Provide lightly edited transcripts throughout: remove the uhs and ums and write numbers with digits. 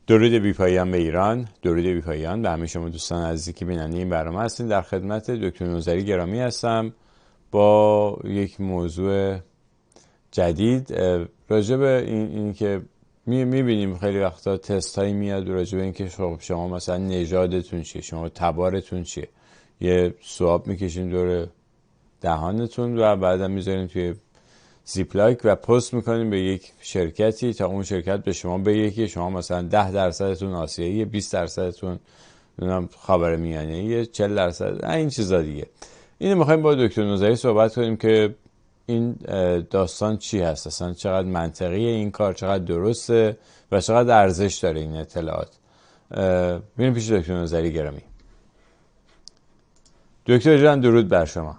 درود بی‌پایان به ایران، درود بی‌پایان به همه شما دوستان عزیزی که بیننده این برنامه هستین. در خدمت دکتر نوذری گرامی هستم با یک موضوع جدید راجع به این که میبینیم خیلی وقتا تست هایی میاد راجع به این که شما مثلا نژادتون چیه، شما تبارتون چیه. یه سواب میکشین دور دهانتون و بعدا میذارین توی زیپلاک و پست میکنیم به یک شرکتی تا اون شرکت به شما بگه که شما مثلا 10% آسیایی، 20% خاورمیانه‌ای، 40% این چیزا دیگه. اینو میخوایم با دکتر نوذری صحبت کنیم که این داستان چی هست، اصلا چقدر منطقیه این کار، چقدر درسته و چقدر ارزش داره این اطلاعات. میریم پیش دکتر نوذری گرامی. دکتر جان درود بر شما.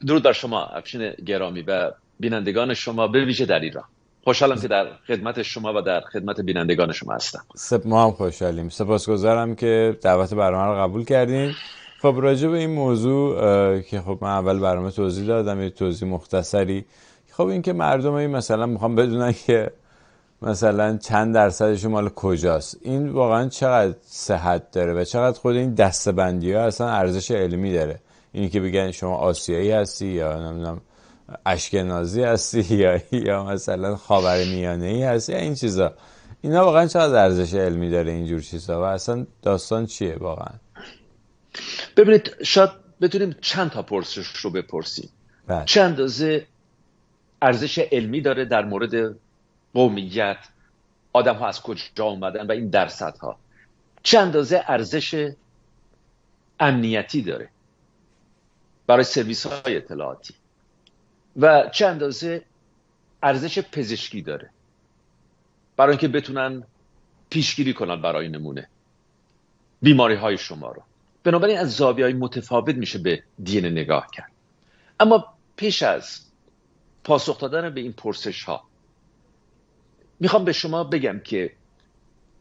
درود بر شما افشین گرامی و بینندگان شما به ویژه در ایران. خوشحالم که در خدمت شما و در خدمت بینندگان شما هستم. ما هم خوشحالیم. سپاسگزارم که دعوت برنامه رو قبول کردین. خب راجع به این موضوع که خب من اول برنامه توضیح دادم، یه توضیح مختصری. خب این که مردم این مثلا میخوام بدونن که مثلا چند درصدش مال کجاست، این واقعا چقدر صحت داره و چقدر خود این دسته‌بندی ها اصلا ارزش علمی داره. اینی که بگن شما آسیایی هستی یا نمیدونم اشکنازی هستی یا مثلا خاورمیانه‌ای هستی، این چیزا، اینا واقعا چقدر ارزش علمی داره اینجور چیزا و اصلا داستان چیه واقعا؟ ببینید، شاید بتونیم چند تا پرسش رو بپرسیم. چه اندازه ارزش علمی داره در مورد قومیت، آدم ها از کجا اومدن و این درصدها. چه اندازه ارزش امنیتی داره برای سرویس های اطلاعاتی و چه اندازه ارزش پزشکی داره برای اینکه بتونن پیشگیری کنن برای نمونه بیماری های شما رو. بنابراین از زاویه‌های متفاوت میشه به دی ان نگاه کرد. اما پیش از پاسخ دادن به این پرسش ها میخوام به شما بگم که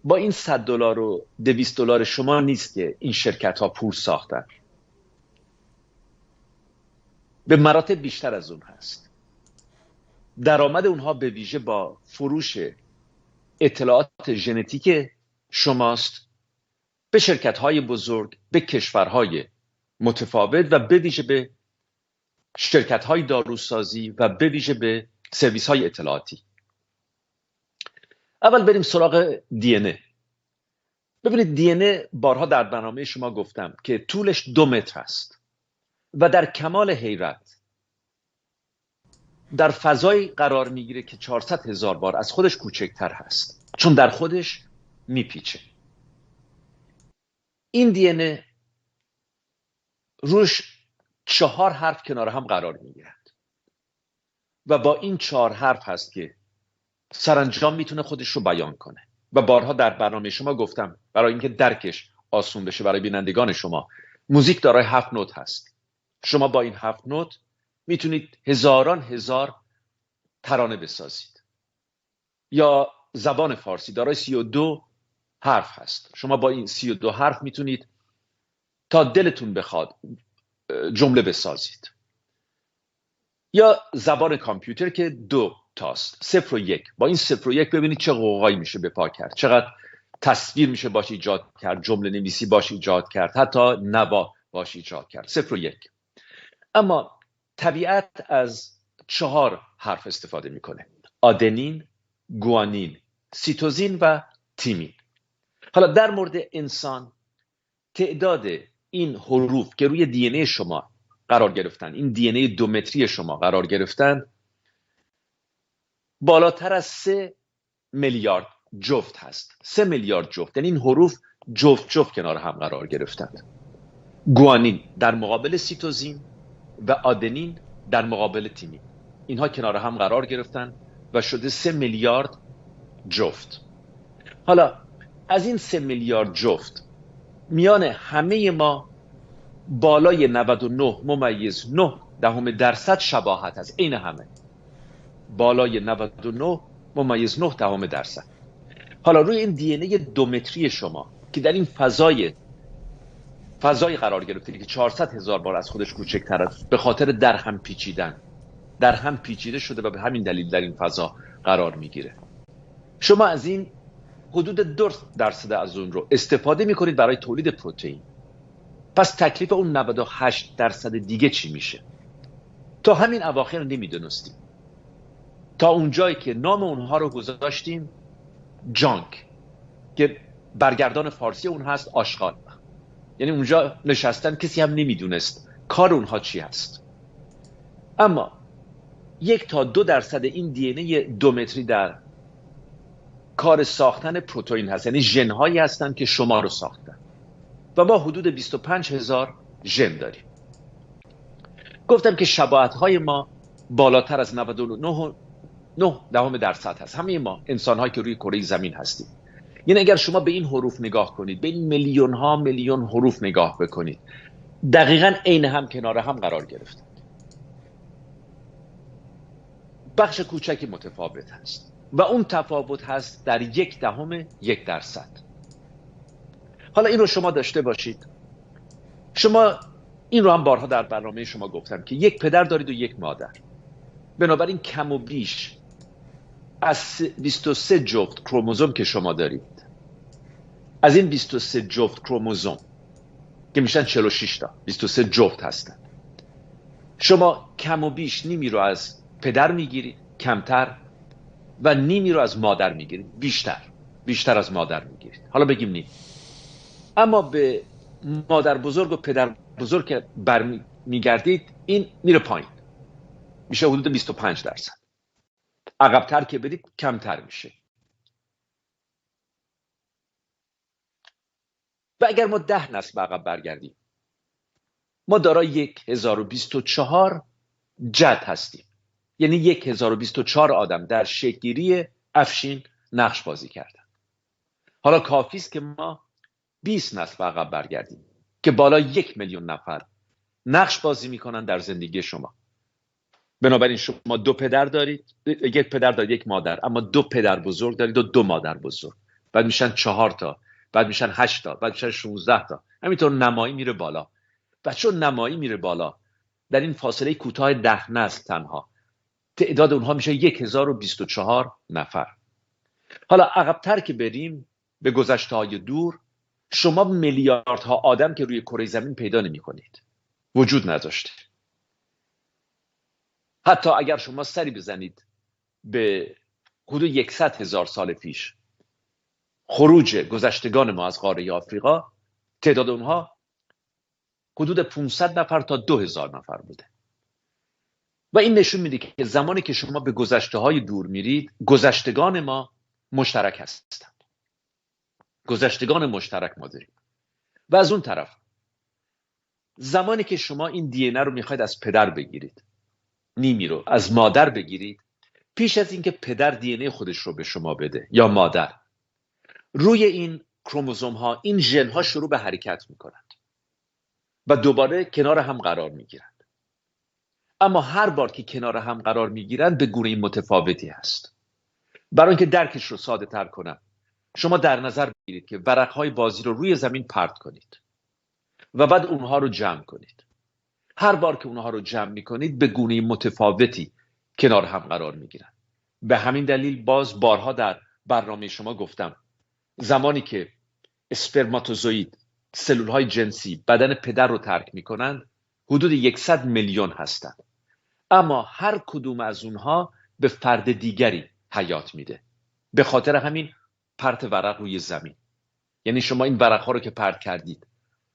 با این $100 و $200 شما نیست که این شرکت ها پول ساختن. به مراتب بیشتر از اون هست. درآمد اونها به ویژه با فروش اطلاعات ژنتیک شماست به شرکت‌های بزرگ، به کشورهای متفاوت و به ویژه به شرکت‌های داروسازی و به ویژه به سرویس‌های اطلاعاتی. اول بریم سراغ دی ان. ببینید، دی ان بارها در برنامه شما گفتم که طولش 2 متر است و در کمال حیرت در فضایی قرار میگیره که 400,000 بار از خودش کوچکتر هست، چون در خودش میپیچه. این دی ان روش 4 حرف کنار هم قرار میگیرد و با این 4 حرف هست که سرانجام میتونه خودش رو بیان کنه. و بارها در برنامه شما گفتم برای اینکه درکش آسون بشه برای بینندگان شما، موزیک دارای 7 نوت هست. شما با این 7 نوت میتونید هزاران هزار ترانه بسازید. یا زبان فارسی دارای 32 حرف هست. شما با این 32 حرف میتونید تا دلتون بخواد جمله بسازید. یا زبان کامپیوتر که 2 تاست، 0 و 1. با این 0 و 1 ببینید چه قوقایی میشه به پا کرد، چقدر تصویر میشه باش ایجاد کرد، جمله نویسی باش ایجاد کرد، حتی نوا باش ایجاد کرد. 0 و 1. اما طبیعت از 4 حرف استفاده میکنه: آدنین، گوانین، سیتوزین و تیمین. حالا در مورد انسان، تعداد این حروف که روی دی ان ای شما قرار گرفتن، این دی ان ای 2 متری شما قرار گرفتن، بالاتر از 3 میلیارد جفت هست. 3 میلیارد جفت، یعنی این حروف جفت جفت کنار هم قرار گرفتند. گوانین در مقابل سیتوزین و آدنین در مقابل تیمین، اینها کنار هم قرار گرفتن و شده 3 میلیارد جفت. حالا از این 3 میلیارد جفت میان همه ما بالای 99.9% شباهت هست. این همه بالای 99.9%. حالا روی این دی ان ای 2 متری شما که در این فضای قرار گرفته که 400,000 بار از خودش کوچکتر است، به خاطر در هم پیچیده شده و به همین دلیل در این فضا قرار میگیره. شما از این حدود 2% از اون رو استفاده میکنید برای تولید پروتئین. پس تکلیف اون 98% دیگه چی میشه؟ تا همین اواخر نمیدونستیم، تا اونجایی که نام اونها رو گذاشتیم جانک، که برگردان فارسی اون هست آشغال. یعنی اونجا نشستن، کسی هم نمیدونست کار اونها چی هست. اما 1 تا 2% این دی ان ای 2 متری در کار ساختن پروتئین هست، یعنی ژن هایی هستن که شما رو ساختن و ما حدود 25,000 ژن داریم. گفتم که شباهت های ما بالاتر از 99.9% هست، همه ما انسان هایی که روی کره زمین هستیم. یعنی اگر شما به این حروف نگاه کنید، به این میلیون ها میلیون حروف نگاه بکنید، دقیقاً عین هم کنار هم قرار گرفتن. بخش کوچکی متفاوت هست و اون تفاوت هست در 0.1%. حالا این رو شما داشته باشید. شما این رو هم بارها در برنامه شما گفتم که یک پدر دارید و یک مادر. بنابراین کم و بیش از 23 جفت کروموزوم که شما دارید، از این 23 جفت کروموزوم که میشن 46 تا 23 جفت هستن، شما کم و بیش نیمی رو از پدر میگیرید کمتر و نیمی رو از مادر میگیرید بیشتر از مادر میگیرید. حالا بگیم نیم. اما به مادر بزرگ و پدر بزرگ که برمیگردید این میره پایین، میشه حدود 25%. عقب‌تر که بدید کمتر میشه. و اگر ما 10 نسل به عقب برگردیم، ما دارای 1024 جد هستیم. یعنی 1024 آدم در شکل‌گیری افشین نقش بازی کردن. حالا کافی است که ما 20 نسل به عقب برگردیم که بالا 1 میلیون نفر نقش بازی میکنن در زندگی شما. بنابراین شما 2 پدر دارید، 1 پدر دارید 1 مادر، اما 2 پدر بزرگ دارید و 2 مادر بزرگ. بعد میشن 4 تا، بعد میشن 8 تا، بعد میشن 16 تا. همینطور نمایی میره بالا. و چون نمایی میره بالا، در این فاصله کوتاه 10 نسل تنها تعداد اونها میشه 1024 نفر. حالا عقب‌تر که بریم به گذشته‌های دور، شما میلیاردها آدم که روی کره زمین پیدا نمی‌کنید، وجود نداشته. حتی اگر شما سری بزنید به حدود 100,000 سال پیش، خروج گذشتگان ما از قاره آفریقا، تعداد اونها حدود 500 نفر تا 2000 نفر بوده. و این نشون میده که زمانی که شما به گذشته‌های دور میرید، گذشتگان ما مشترک هستند. گذشتگان مشترک ما داریم. و از اون طرف زمانی که شما این دی ان ای رو میخواید از پدر بگیرید، نیمی رو از مادر بگیرید، پیش از اینکه پدر دی ان ای خودش رو به شما بده یا مادر، روی این کروموزوم ها، این ژن ها شروع به حرکت میکنند و دوباره کنار هم قرار میگیرند. اما هر بار که کنار هم قرار میگیرند به گونه متفاوتی هست. برای اینکه درکش رو ساده تر کنم، شما در نظر بگیرید که ورقهای بازی رو روی زمین پرت کنید و بعد اونها رو جمع کنید. هر بار که اونها رو جمع میکنید به گونه متفاوتی کنار هم قرار میگیرند. به همین دلیل باز بارها در برنامه شما گفتم، زمانی که اسپرماتوزوئید، سلولهای جنسی بدن پدر رو ترک میکنند، حدود 100 میلیون هستند. اما هر کدوم از اونها به فرد دیگری حیات میده. به خاطر همین پرت ورق روی زمین. یعنی شما این ورق ها رو که پرت کردید،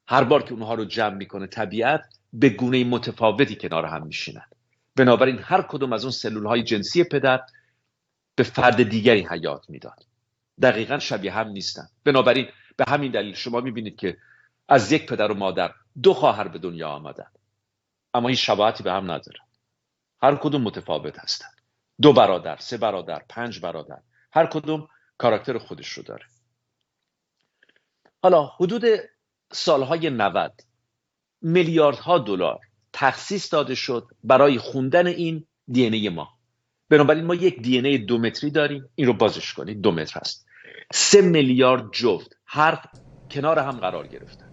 هر بار که اونها رو جمع میکنه طبیعت به گونه متفاوتی کنار هم میشینند. بنابراین هر کدوم از اون سلول های جنسی پدر به فرد دیگری حیات میداد. دقیقاً شبیه هم نیستن. بنابراین به همین دلیل شما میبینید که از 1 پدر و مادر 2 خواهر به دنیا آمدن، اما این شباهتی به هم نداره. هر کدوم متفاوت هستن. 2 برادر، 3 برادر، 5 برادر، هر کدوم کاراکتر خودش رو داره. حالا حدود سالهای 90 میلیاردها دلار تخصیص داده شد برای خوندن این دی ان ای ما. بنابراین ما یک دی ان ای 2 متری داریم. این رو بازش کنید، 2 متر هست. 3 میلیارد جفت حرف کنار هم قرار گرفتن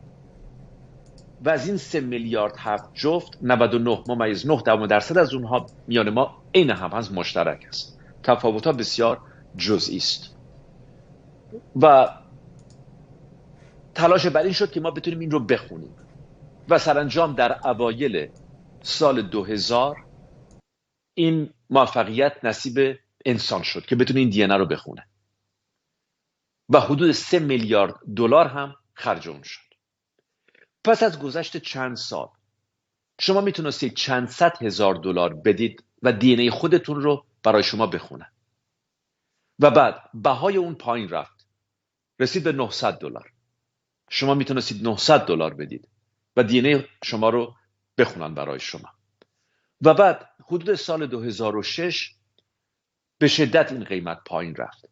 و از این 3 میلیارد حرف جفت 99.9% از اونها میان ما عین هم هست، مشترک است. تفاوت‌ها بسیار جزئی است. و تلاش بر این شد که ما بتونیم این رو بخونیم و سرانجام در اوایل سال 2000 این موفقیت نصیب انسان شد که بتونه این دی ان ای رو بخونه و حدود 3 میلیارد دلار هم خرج اون شد. پس از گذشت چند سال شما میتونستید چند صد هزار دلار بدید و دی ان ای خودتون رو برای شما بخونن و بعد بهای اون پایین رفت، رسید به 900 دلار. شما میتونستید 900 دلار بدید و دی ان ای شما رو بخونن برای شما و بعد حدود سال 2006 به شدت این قیمت پایین رفت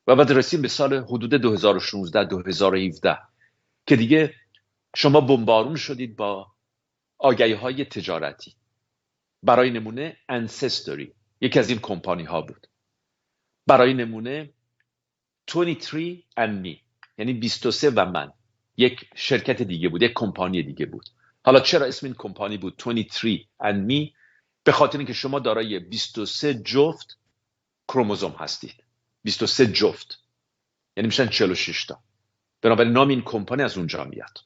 و بعد رسید به سال حدود 2016 2017 که دیگه شما بمبارون شدید با آگهی‌های تجارتی. برای نمونه انسستوری یکی از این کمپانی ها بود. برای نمونه 23 and me یعنی 23 و من یک شرکت دیگه بود، یک کمپانی دیگه بود. حالا چرا اسم این کمپانی بود 23 and me؟ به خاطر اینکه شما دارای 23 جفت کروموزوم هستید. 23 جفت یعنی میشن 46 تا. بنابراین نام این کمپانی از اونجا میاد.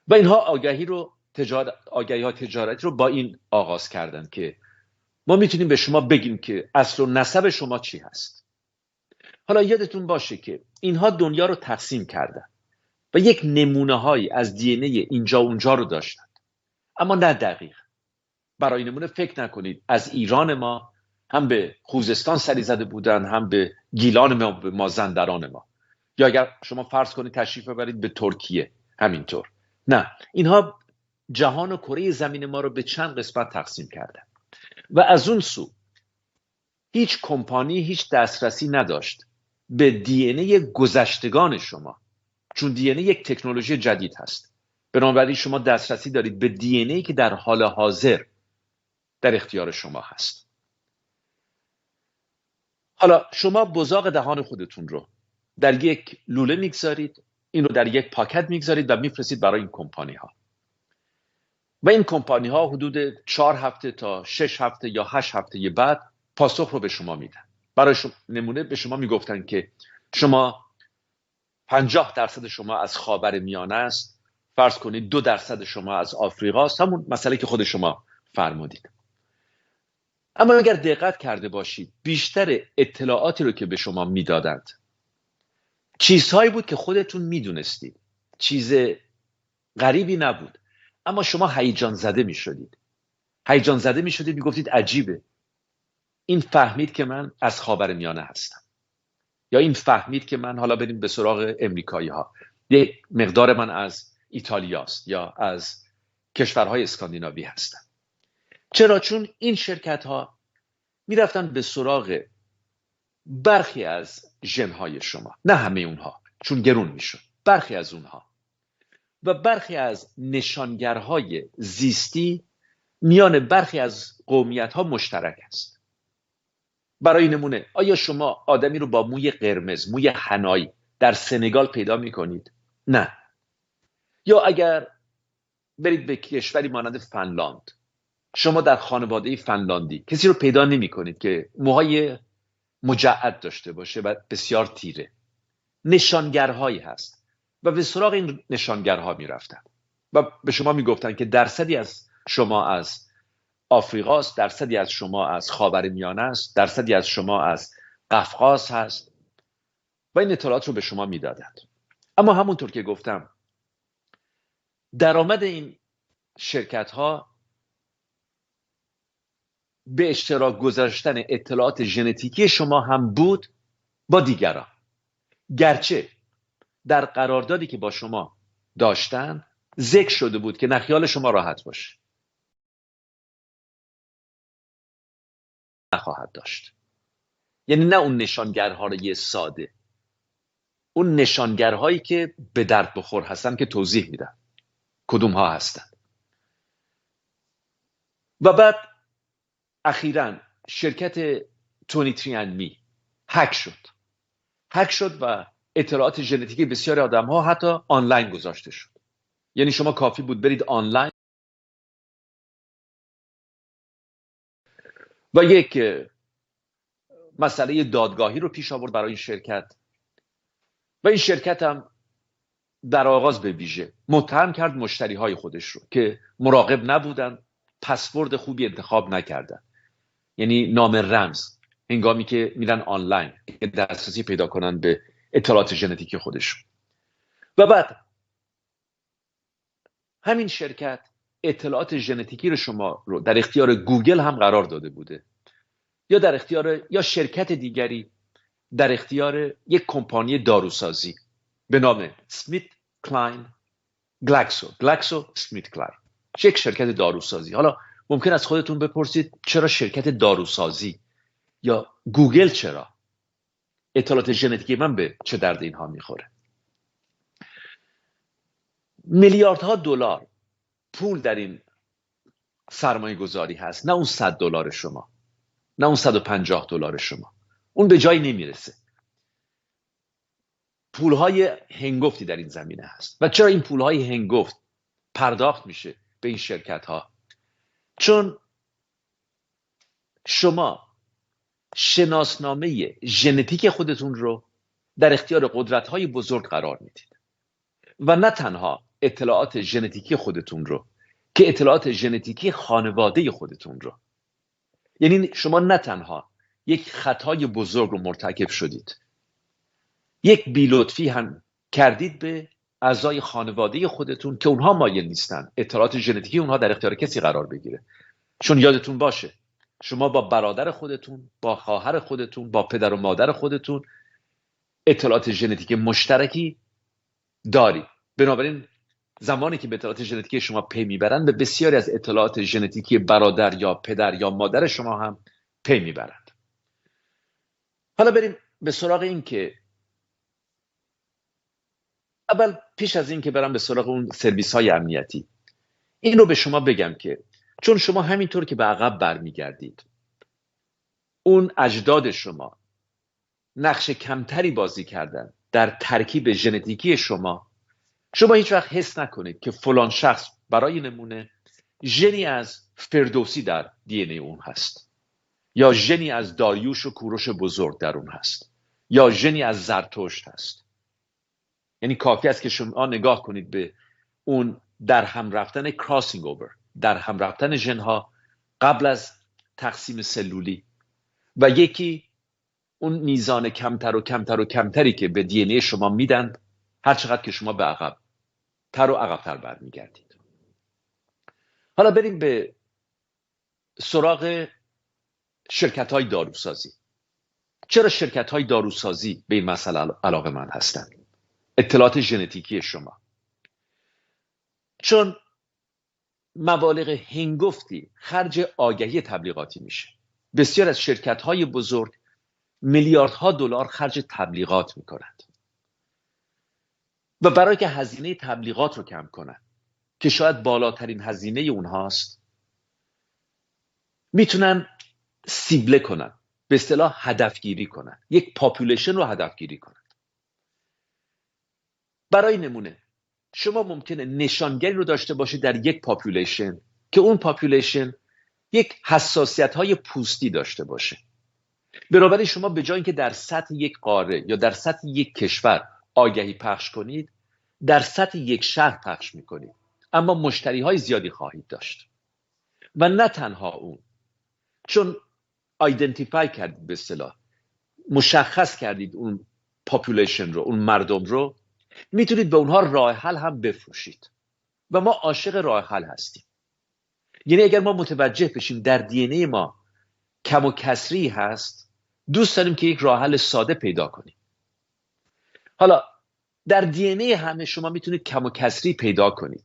و اینها آگهی ها تجارتی رو با این آغاز کردن که ما میتونیم به شما بگیم که اصل و نسب شما چی هست. حالا یادتون باشه که اینها دنیا رو تقسیم کردن و یک نمونه هایی از دی ان ای اینجا اونجا رو داشتن، اما نه دقیق. برای نمونه فکر نکنید از ایران ما هم به خوزستان سری زده بودن، هم به گیلان ما، به مازندران ما. یا اگر شما فرض کنید تشریف ببرید به ترکیه همینطور. نه، اینها جهان و کره زمین ما رو به چند قسمت تقسیم کردن و از اون سو هیچ کمپانی هیچ دسترسی نداشت به دی ان ای گذشتگان شما، چون دی ان ای یک تکنولوژی جدید هست. بنابراین شما دسترسی دارید به دی ان ای که در حال حاضر در اختیار شما هست. حالا شما بزاق دهان خودتون رو در یک لوله میگذارید، این رو در یک پاکت میگذارید و میفرستید برای این کمپانی ها و این کمپانی ها حدود 4 هفته تا 6 هفته یا 8 هفته بعد پاسخ رو به شما میدن. برای نمونه به شما میگفتن که شما 50% شما از خاورمیانه است، فرض کنید 2% شما از آفریقا است، همون مسئله که خود شما فرمودید. اما اگر دقت کرده باشید بیشتر اطلاعاتی رو که به شما میدادند چیزهایی بود که خودتون میدونستید، چیز غریبی نبود، اما شما هیجان زده میشدید، میگفتید عجیبه، این فهمید که من از خاورمیانه هستم، یا این فهمید که من، حالا بریم به سراغ امریکایی ها، یک مقدار من از ایتالیاست یا از کشورهای اسکاندیناوی هستم. چرا؟ چون این شرکت ها میرفتن به سراغ برخی از ژن‌های شما، نه همه اونها چون گرون میشد، برخی از اونها و برخی از نشانگرهای زیستی میان برخی از قومیت ها مشترک است. برای نمونه آیا شما آدمی رو با موی قرمز، موی حنایی در سنگال پیدا میکنید؟ نه. یا اگر برید به کشوری مانند فنلاند، شما در خانواده فنلاندی کسی رو پیدا نمی کنید که موهای مجعد داشته باشه و بسیار تیره. نشانگرهایی هست و به سراغ این نشانگرها می رفتن و به شما می گفتن که درصدی از شما از آفریقاست، درصدی از شما از خاورمیانه است، درصدی از شما از قفقاز هست و این اطلاعات رو به شما می دادند. اما همونطور که گفتم درآمد این شرکت ها به اشتراک گذاشتن اطلاعات ژنتیکی شما هم بود با دیگران، گرچه در قراردادی که با شما داشتن ذکر شده بود که خیال شما راحت باشه، نخواهد داشت. یعنی نه اون نشانگرهای ساده، اون نشانگرهایی که به درد بخور هستن که توضیح میدن کدوم ها هستن. و بعد اخیراً شرکت 23andMe هک شد و اطلاعات ژنتیکی بسیاری آدم ها حتی آنلاین گذاشته شد. یعنی شما کافی بود برید آنلاین و یک مسئله دادگاهی رو پیش آورد برای این شرکت و این شرکت هم در آغاز به ویژه متهم کرد مشتری های خودش رو که مراقب نبودن، پسورد خوبی انتخاب نکردن، یعنی نام رمز هنگامی که میرن آنلاین دسترسی پیدا کنن به اطلاعات ژنتیکی خودشون. و بعد همین شرکت اطلاعات ژنتیکی رو شما رو در اختیار گوگل هم قرار داده بوده، یا در اختیار یا شرکت دیگری در اختیار یک کمپانی داروسازی به نام سمیت کلاین گلکسو سمیت کلاین، یک شرکت داروسازی. حالا ممکن است خودتون بپرسید چرا شرکت داروسازی یا گوگل، چرا اطلاعات ژنتیکی من به چه درد اینها میخوره؟ میلیاردها دلار پول در این سرمایه گذاری هست، نه اون $100 شما، نه اون $150 شما، اون به جایی نمیرسه. پولهای هنگفتی در این زمینه هست. و چرا این پولهای هنگفت پرداخت میشه به این شرکت ها؟ چون شما شناسنامه ژنتیک خودتون رو در اختیار قدرت‌های بزرگ قرار میدید و نه تنها اطلاعات ژنتیکی خودتون رو، که اطلاعات ژنتیکی خانواده خودتون رو. یعنی شما نه تنها یک خطای بزرگ رو مرتکب شدید، یک بی‌لطفی هم کردید به اعضای خانواده خودتون که اونها مایل نیستن اطلاعات ژنتیکی اونها در اختیار کسی قرار بگیره. چون یادتون باشه شما با برادر خودتون، با خواهر خودتون، با پدر و مادر خودتون اطلاعات ژنتیکی مشترکی دارید. بنابراین زمانی که به اطلاعات ژنتیکی شما پی میبرند، به بسیاری از اطلاعات ژنتیکی برادر یا پدر یا مادر شما هم پی میبرند. حالا بریم به سراغ این که اول پیش از این که برم به سراغ اون سرویس های امنیتی، این رو به شما بگم که چون شما همینطور که به عقب برمیگردید، اون اجداد شما نقش کمتری بازی کردن در ترکیب ژنتیکی شما هیچ وقت حس نکنید که فلان شخص برای نمونه ژنی از فردوسی در دی ان ای اون هست، یا ژنی از داریوش و کوروش بزرگ در اون هست، یا ژنی از زرتشت هست. یعنی کافی است که شما نگاه کنید به اون در هم رفتن کراسینگ اوور، در هم رفتن ژن‌ها قبل از تقسیم سلولی، و یکی اون میزان کمتر و کمتر و کمتری که به دی ان ای شما میدن هر چقدر که شما به عقب تر و عقب‌تر برمیگردید. حالا بریم به سراغ شرکت‌های داروسازی. چرا شرکت‌های داروسازی به این مسئله علاقه‌مند هستند؟ اطلاعات ژنتیکی شما. چون مبالغ هنگفتی خرج آگهی تبلیغاتی میشه. بسیار از شرکت‌های بزرگ میلیاردها دلار خرج تبلیغات میکنند و برای که هزینه تبلیغات رو کم کنند که شاید بالاترین هزینه اونهاست، میتونن سیبله کنن، به اصطلاح هدفگیری کنن، یک پاپولیشن رو هدفگیری کنن. برای نمونه شما ممکنه نشانگری رو داشته باشید در یک پاپولیشن که اون پاپولیشن یک حساسیت‌های پوستی داشته باشه. بنابراین شما به جای اینکه در سطح یک قاره یا در سطح یک کشور آگهی پخش کنید، در سطح یک شهر پخش میکنید، اما مشتریهای زیادی خواهید داشت. و نه تنها اون، چون آیدنتیفای کردید، به اصطلاح مشخص کردید اون پاپولیشن رو، اون مردم رو، میتونید به اونها راه حل هم بفروشید. و ما عاشق راه حل هستیم. یعنی اگر ما متوجه بشیم در دی ان ای ما کم و کسری هست، دوست داریم که یک راه حل ساده پیدا کنیم. حالا در دی ان ای همه شما میتونید کم و کسری پیدا کنید،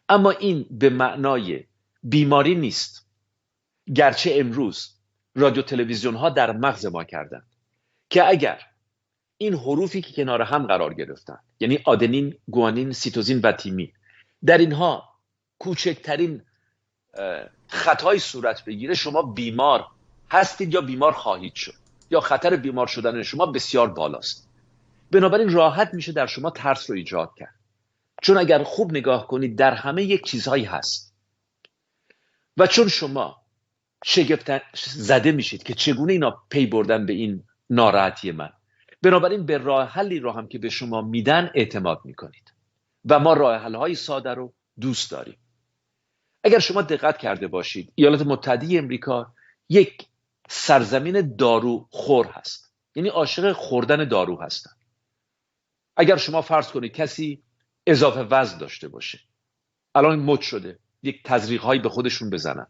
اما این به معنای بیماری نیست. گرچه امروز رادیو تلویزیون ها در مغز ما کردن که اگر این حروفی که کنار هم قرار گرفتن، یعنی آدنین، گوانین، سیتوزین و تیمین، در اینها کوچکترین خطای صورت بگیره، شما بیمار هستید یا بیمار خواهید شد، یا خطر بیمار شدن شما بسیار بالاست. بنابراین راحت میشه در شما ترس رو ایجاد کرد. چون اگر خوب نگاه کنید در همه یک چیزهایی هست و چون شما شگفت زده میشید که چگونه اینا پی بردن به این ناراحتی من، بنابراین به راه حلی رو هم که به شما میدن اعتماد میکنید و ما راه حل های ساده رو دوست داریم. اگر شما دقت کرده باشید، ایالات متحده امریکا یک سرزمین دارو خور هست، یعنی عاشق خوردن دارو هستن. اگر شما فرض کنید کسی اضافه وزن داشته باشه، الان مد شده یک تزریق هایی به خودشون بزنن،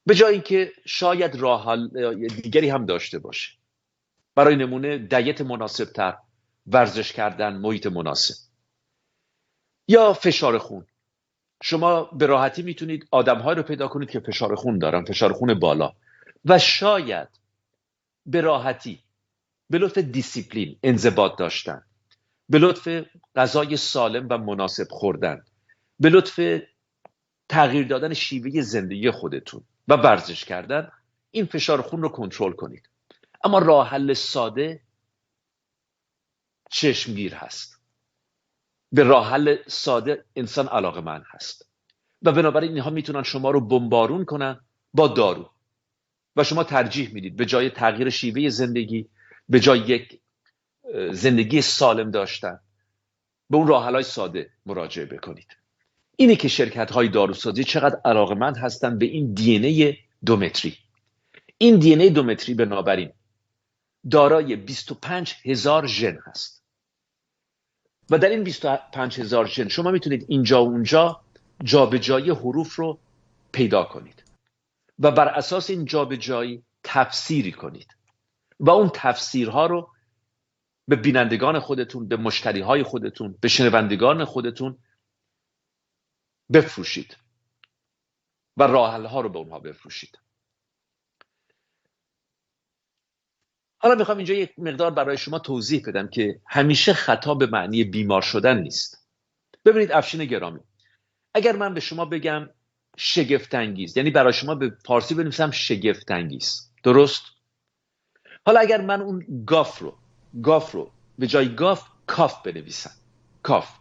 به جای اینکه شاید راه حل دیگری هم داشته باشه، برای نمونه دیت مناسب تر، ورزش کردن، محیط مناسب یا فشار خون. شما به راحتی میتونید آدم‌هایی رو پیدا کنید که فشار خون دارن، فشار خون بالا، و شاید به راحتی به لطف دیسیپلین، انضباط داشتن، به لطف غذای سالم و مناسب خوردن، به لطف تغییر دادن شیوه زندگی خودتون و ورزش کردن، این فشار خون رو کنترل کنید. اما راه حل ساده چشمگیر هست. به راه حل ساده انسان علاقه‌مند هست و بنابراین اینها میتونن شما رو بمبارون کنن با دارو و شما ترجیح میدید به جای تغییر شیوه زندگی، به جای یک زندگی سالم داشتن، به اون راه حل‌های ساده مراجعه بکنید. اینه که شرکت‌های داروسازی چقدر علاقه‌مند هستن به این دی ان ای دومتری. این دی ان ای دومتری بنابراین دارای 25,000 ژن هست و در این 25,000 ژن شما میتونید اینجا و اونجا جابجایی حروف رو پیدا کنید و بر اساس این جابجایی تفسیری کنید و اون تفسیرها رو به بینندگان خودتون، به مشتریهای خودتون، به شنوندگان خودتون بفروشید و راه حل‌ها رو به اونها بفروشید. حالا میخوام اینجا یک مقدار برای شما توضیح بدم که همیشه خطا به معنی بیمار شدن نیست. ببینید افشین گرامی، اگر من به شما بگم شگفت‌انگیز، یعنی برای شما به فارسی بنویسم شگفت‌انگیز، درست؟ حالا اگر من اون گاف رو به جای گاف کاف بنویسم، کاف،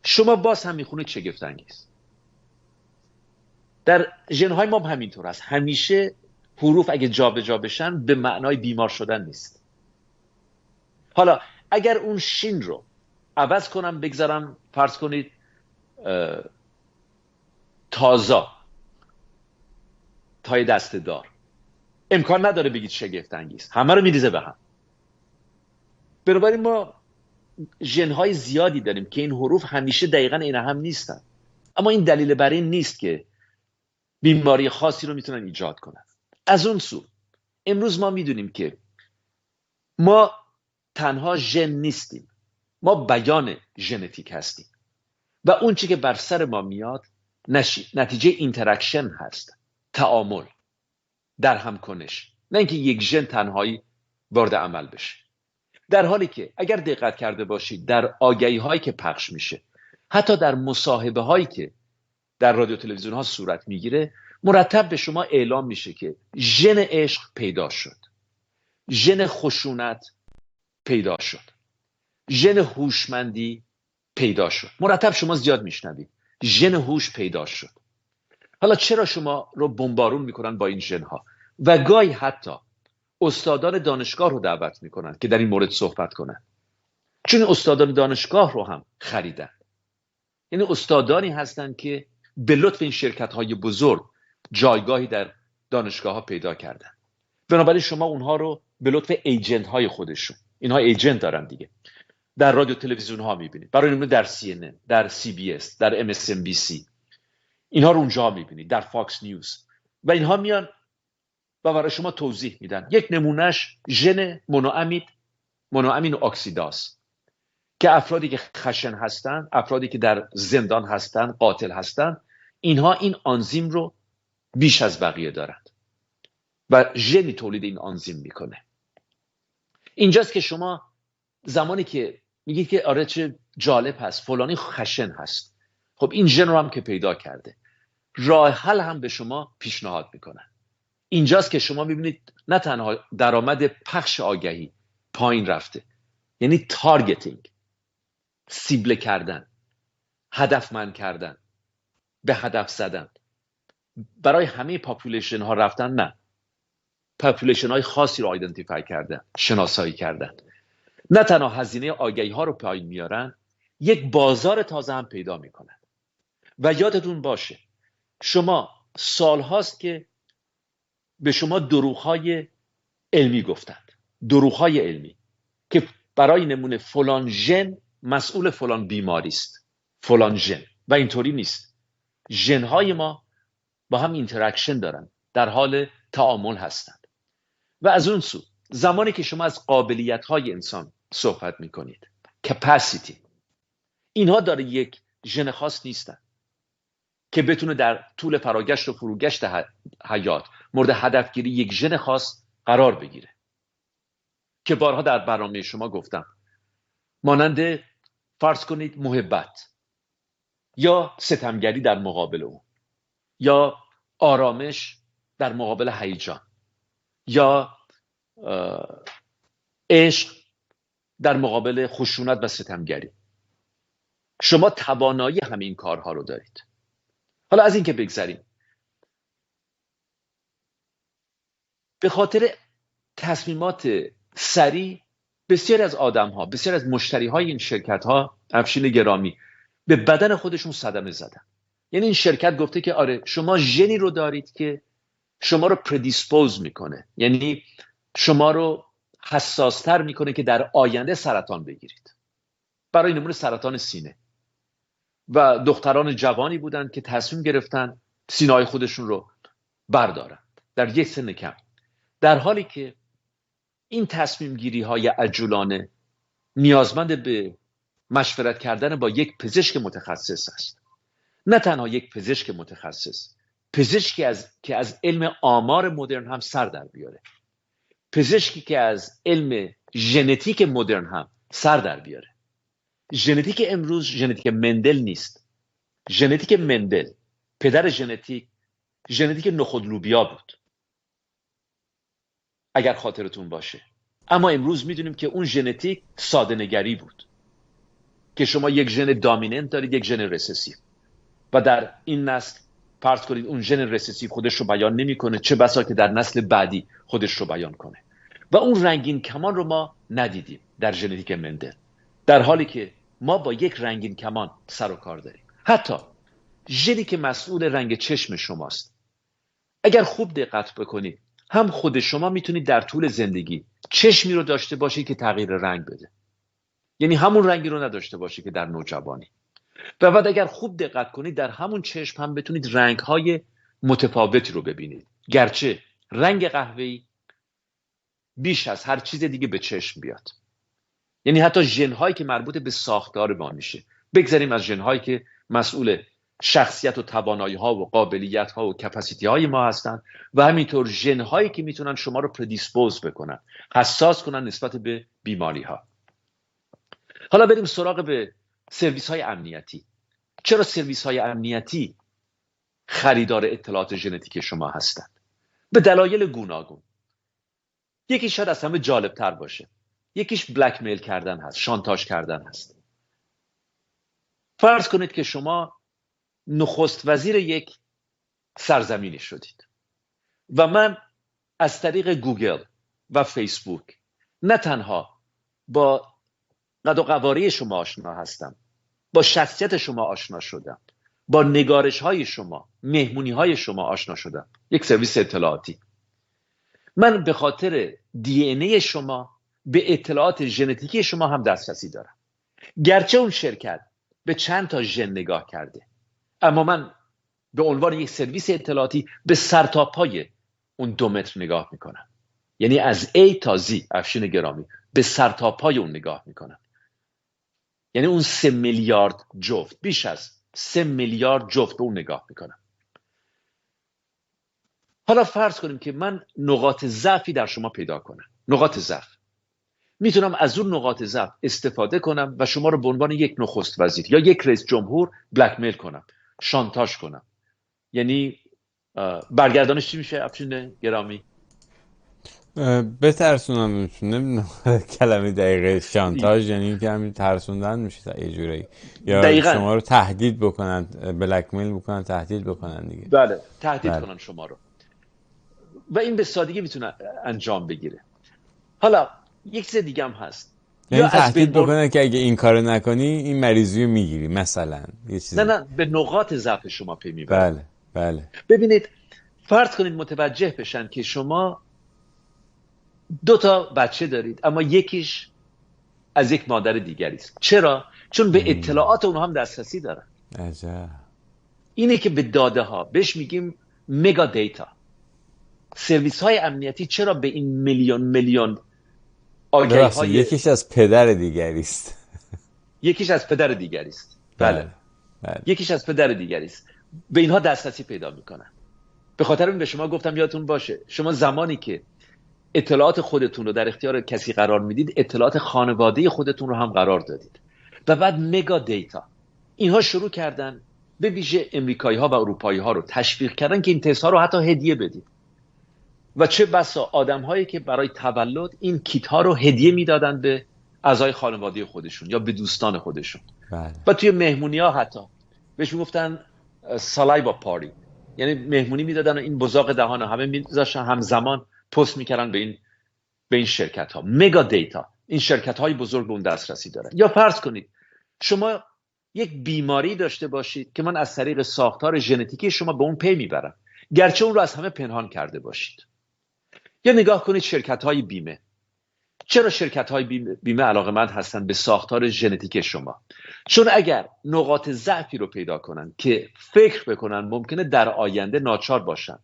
شما باز هم میخونید شگفت‌انگیز. در ژن‌های ما همینطور است. همیشه حروف اگه جابجا بشن به معنای بیمار شدن نیست. حالا اگر اون شین رو عوض کنم، بگذارم فرض کنید تازا، تای دسته دار، امکان نداره بگید شگفت انگیز، همه رو میریزه به هم. بنابراین ما ژن‌های زیادی داریم که این حروف همیشه دقیقاً این هم نیستن، اما این دلیل بر این نیست که بیماری خاصی رو میتونن ایجاد کنن. از اون سو امروز ما میدونیم که ما تنها ژن نیستیم، ما بیان ژنتیک هستیم و اون چی که بر سر ما میاد نتیجه اینتراکشن هست، تعامل، در هم کنش، نه اینکه یک ژن تنهایی وارد عمل بشه. در حالی که اگر دقت کرده باشید در آگهی هایی که پخش میشه، حتی در مصاحبه هایی که در رادیو تلویزیون ها صورت میگیره، مرتب به شما اعلام میشه که ژن عشق پیدا شد، ژن خشونت پیدا شد، ژن هوشمندی پیدا شد. مرتب شما زیاد میشنوید ژن هوش پیدا شد. حالا چرا شما رو بمبارون میکنن با این ژن‌ها و گاهی حتی استادان دانشگاه رو دعوت میکنن که در این مورد صحبت کنن، چون استادان دانشگاه رو هم خریدن. یعنی استادانی هستن که به لطف این شرکت‌های بزرگ جایگاهی در دانشگاه‌ها پیدا کردن. بنابراین شما اونها رو به لطف ایجنت‌های خودشون، اینها ایجنت دارن دیگه، در رادیو تلویزیون ها میبینید، برای نمونه در CNN، در CBS، در MSNBC، اینها رو اونجا میبینید، در فاکس نیوز، و اینها میان و برای شما توضیح میدن. یک نمونهش ژن مونوامین اکسیداز که افرادی که خشن هستن، افرادی که در زندان هستن، قاتل هستن، اینها این آنزیم رو بیش از بقیه دارند و ژنی تولید این آنزیم میکنه. اینجاست که شما زمانی که میگید که آره چه جالب هست، فلانی خشن هست، خب این ژن رو هم که پیدا کرده، راه حل هم به شما پیشنهاد میکنن. اینجاست که شما میبینید نه تنها درآمد پخش آگهی پایین رفته، یعنی تارگتینگ، سیبله کردن، هدفمند کردن، به هدف زدن، برای همه پاپولیشن ها رفتن، نه، پاپولیشن های خاصی رو آیدنتیفای کردن، شناسایی کردن نه تنها هزینه آگهی ها رو پایین میارن، یک بازار تازه هم پیدا میکنن. و یادتون باشه شما سالهاست که به شما دروغ‌های علمی گفتند، دروغ‌های علمی که برای نمونه فلان ژن مسئول فلان بیماری است، فلان ژن، و اینطوری نیست. ژن‌های ما با هم اینتراکشن دارن، در حال تعامل هستند. و از اون سو زمانی که شما از قابلیت‌های انسان صحبت می‌کنید، کپاسیتی، اینها داره یک ژن خاص نیستن که بتونه در طول فراگشت و فروگشت حیات مورد هدفگیری یک ژن خاص قرار بگیره که بارها در برنامه شما گفتم، مانند فرض کنید محبت یا ستمگری در مقابل اون، یا آرامش در مقابل هیجان، یا عشق در مقابل خشونت و ستمگری. شما توانایی همین کارها رو دارید. حالا از این که بگذریم، به خاطر تصمیمات سریع بسیاری از آدم‌ها، بسیاری از مشتری‌های این شرکت‌ها، افشین گرامی، به بدن خودشون صدمه زدن. یعنی این شرکت گفته که آره شما ژنی رو دارید که شما رو پردیسپوز میکنه، یعنی شما رو حساستر میکنه که در آینده سرطان بگیرید. برای نمونه سرطان سینه. و دختران جوانی بودند که تصمیم گرفتن سینه‌های خودشون رو بردارن در یک سن کم، در حالی که این تصمیم گیری های عجولانه نیازمند به مشورت کردن با یک پزشک متخصص است. نه تنها یک پزشک متخصص، پزشکی که از علم آمار مدرن هم سر در بیاره، پزشکی که از علم ژنتیک مدرن هم سر در بیاره. ژنتیک امروز ژنتیک مندل نیست. ژنتیک مندل، پدر ژنتیک نخودلوبیا بود، اگر خاطرتون باشه. اما امروز میدونیم که اون ژنتیک ساده نگری بود که شما یک ژن دامیننت دارید، یک ژن رسسیو، و در این نسل فرض کنید اون ژن رسسیو خودش رو بیان نمیکنه، چه بسا که در نسل بعدی خودش رو بیان کنه. و اون رنگین کمان رو ما ندیدیم در ژنتیک مندل، در حالی که ما با یک رنگین کمان سر و کار داریم. حتی ژنی که مسئول رنگ چشم شماست، اگر خوب دقت بکنید، هم خود شما میتونید در طول زندگی چشمی رو داشته باشید که تغییر رنگ بده، یعنی همون رنگی رو نداشته باشید که در نوجوانی. و بعد اگر خوب دقت کنید در همون چشم هم بتونید رنگ‌های متفاوتی رو ببینید، گرچه رنگ قهوه‌ای بیش از هر چیز دیگه به چشم بیاد. یعنی حتی ژن‌هایی که مربوط به ساختار ما میشه، بگذاریم از ژن‌هایی که مسئول شخصیت و توانایی‌ها و قابلیت‌ها و کپاسیتی‌های ما هستن، و همینطور ژن‌هایی که میتونن شما رو پردیسپوز بکنن، حساس کنن نسبت به بیماری‌ها. حالا بریم سراغ به سرویس‌های امنیتی. چرا سرویس‌های امنیتی خریدار اطلاعات ژنتیک شما هستند؟ به دلایل گوناگون. یکی شاید از همه جالب‌تر باشه، یکیش بلک میل کردن هست، شانتاژ کردن هست. فرض کنید که شما نخست وزیر یک سرزمینی شدید و من از طریق گوگل و فیسبوک نه تنها با قد و قواره شما آشنا هستم، با شخصیت شما آشنا شدم، با نگارش های شما، مهمونی های شما آشنا شدم، یک سرویس اطلاعاتی. من به خاطر دی ان ای شما به اطلاعات ژنتیکی شما هم دسترسی دارم. گرچه اون شرکت به چند تا ژن نگاه کرده، اما من به عنوان یک سرویس اطلاعاتی به سرتاپای اون 2 متر نگاه میکنم. یعنی از A تا Z، افشین گرامی، به سرتاپای اون نگاه میکنم. یعنی اون 3 میلیارد جفت، بیش از 3 میلیارد جفت به اون نگاه میکنم. حالا فرض کنیم که من نقاط ضعفی در شما پیدا کنم. نقاط ضعف. میتونم از اون نقاط ضعف استفاده کنم و شما رو به عنوان یک نخست وزیر یا یک رئیس جمهور بلک میل کنم، شانتاژ کنم. یعنی برگردانش چی میشه افشین گرامی؟ بترسونم. نمیدونم کلمه دقیقه شانتاژ یعنی که همین ترسوندن میشه یه جوری، یا دقیقاً. شما رو تهدید بکنن، بلک میل بکنن، تهدید بکنن دیگه. بله، تهدید کنن شما رو. و این به سادگی میتونه انجام بگیره. حالا یک چیز دیگه هم هست. یعنی از تهدید بین بکنه که اگه این کارو نکنی این مریضی رو میگیری مثلا یه چیزی. نه به نقاط ضعف شما پی میبرن. بله بله. ببینید فرض کنید متوجه بشن که شما 2 تا بچه دارید اما یکیش از یک مادر دیگری است. چرا؟ چون به اطلاعات اونها هم دسترسی دارن. عجب. اینه که به داده ها بهش میگیم مگا دیتا. سرویس های امنیتی چرا به این میلیون آگهی های یکیش از پدر دیگری است. یکیش از پدر دیگری است. بله. بله. یکیش از پدر دیگری است. به اینها دسترسی پیدا میکنن. به خاطر این به شما گفتم یادتون باشه شما زمانی که اطلاعات خودتون رو در اختیار کسی قرار میدید اطلاعات خانواده خودتون رو هم قرار دادید. و بعد مگا دیتا اینها شروع کردن به ویژه امریکایی ها و اروپایی ها رو تشویق کردن که این تست ها رو حتی هدیه بدید. و چه بسا آدم هایی که برای تولد این کیت ها رو هدیه میدادن به اعضای خانواده خودشون یا به دوستان خودشون. بله. و توی مهمونی ها حتی بهش میگفتن سالایوا پاری، یعنی مهمونی میدادن و این بزاق دهان همه میذاشتن همزمان پست میکردن به این شرکت ها. مگا دیتا. این شرکت های بزرگ به اون دسترسی دارن. یا فرض کنید شما یک بیماری داشته باشید که من از طریق ساختار ژنتیکی شما به اون پی میبرم گرچه اون رو از همه پنهان کرده باشید. یا نگاه کنید شرکت های بیمه. چرا شرکت های بیمه علاقه‌مند هستن به ساختار ژنتیک شما؟ چون اگر نقاط ضعفی رو پیدا کنن که فکر بکنن ممکنه در آینده ناچار باشن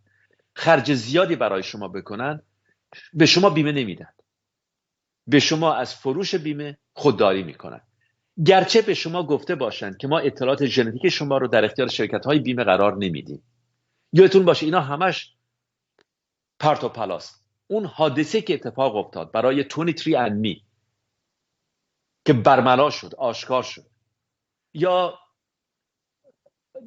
خرج زیادی برای شما بکنن، به شما بیمه نمیدن. به شما از فروش بیمه خودداری میکنن. گرچه به شما گفته باشن که ما اطلاعات ژنتیک شما رو در اختیار شرکت های بیمه قرار نمیدیم. یادتون باشه اینا همش پرت و پلاست. اون حادثه که اتفاق افتاد برای 23andMe که برملا شد، آشکار شد، یا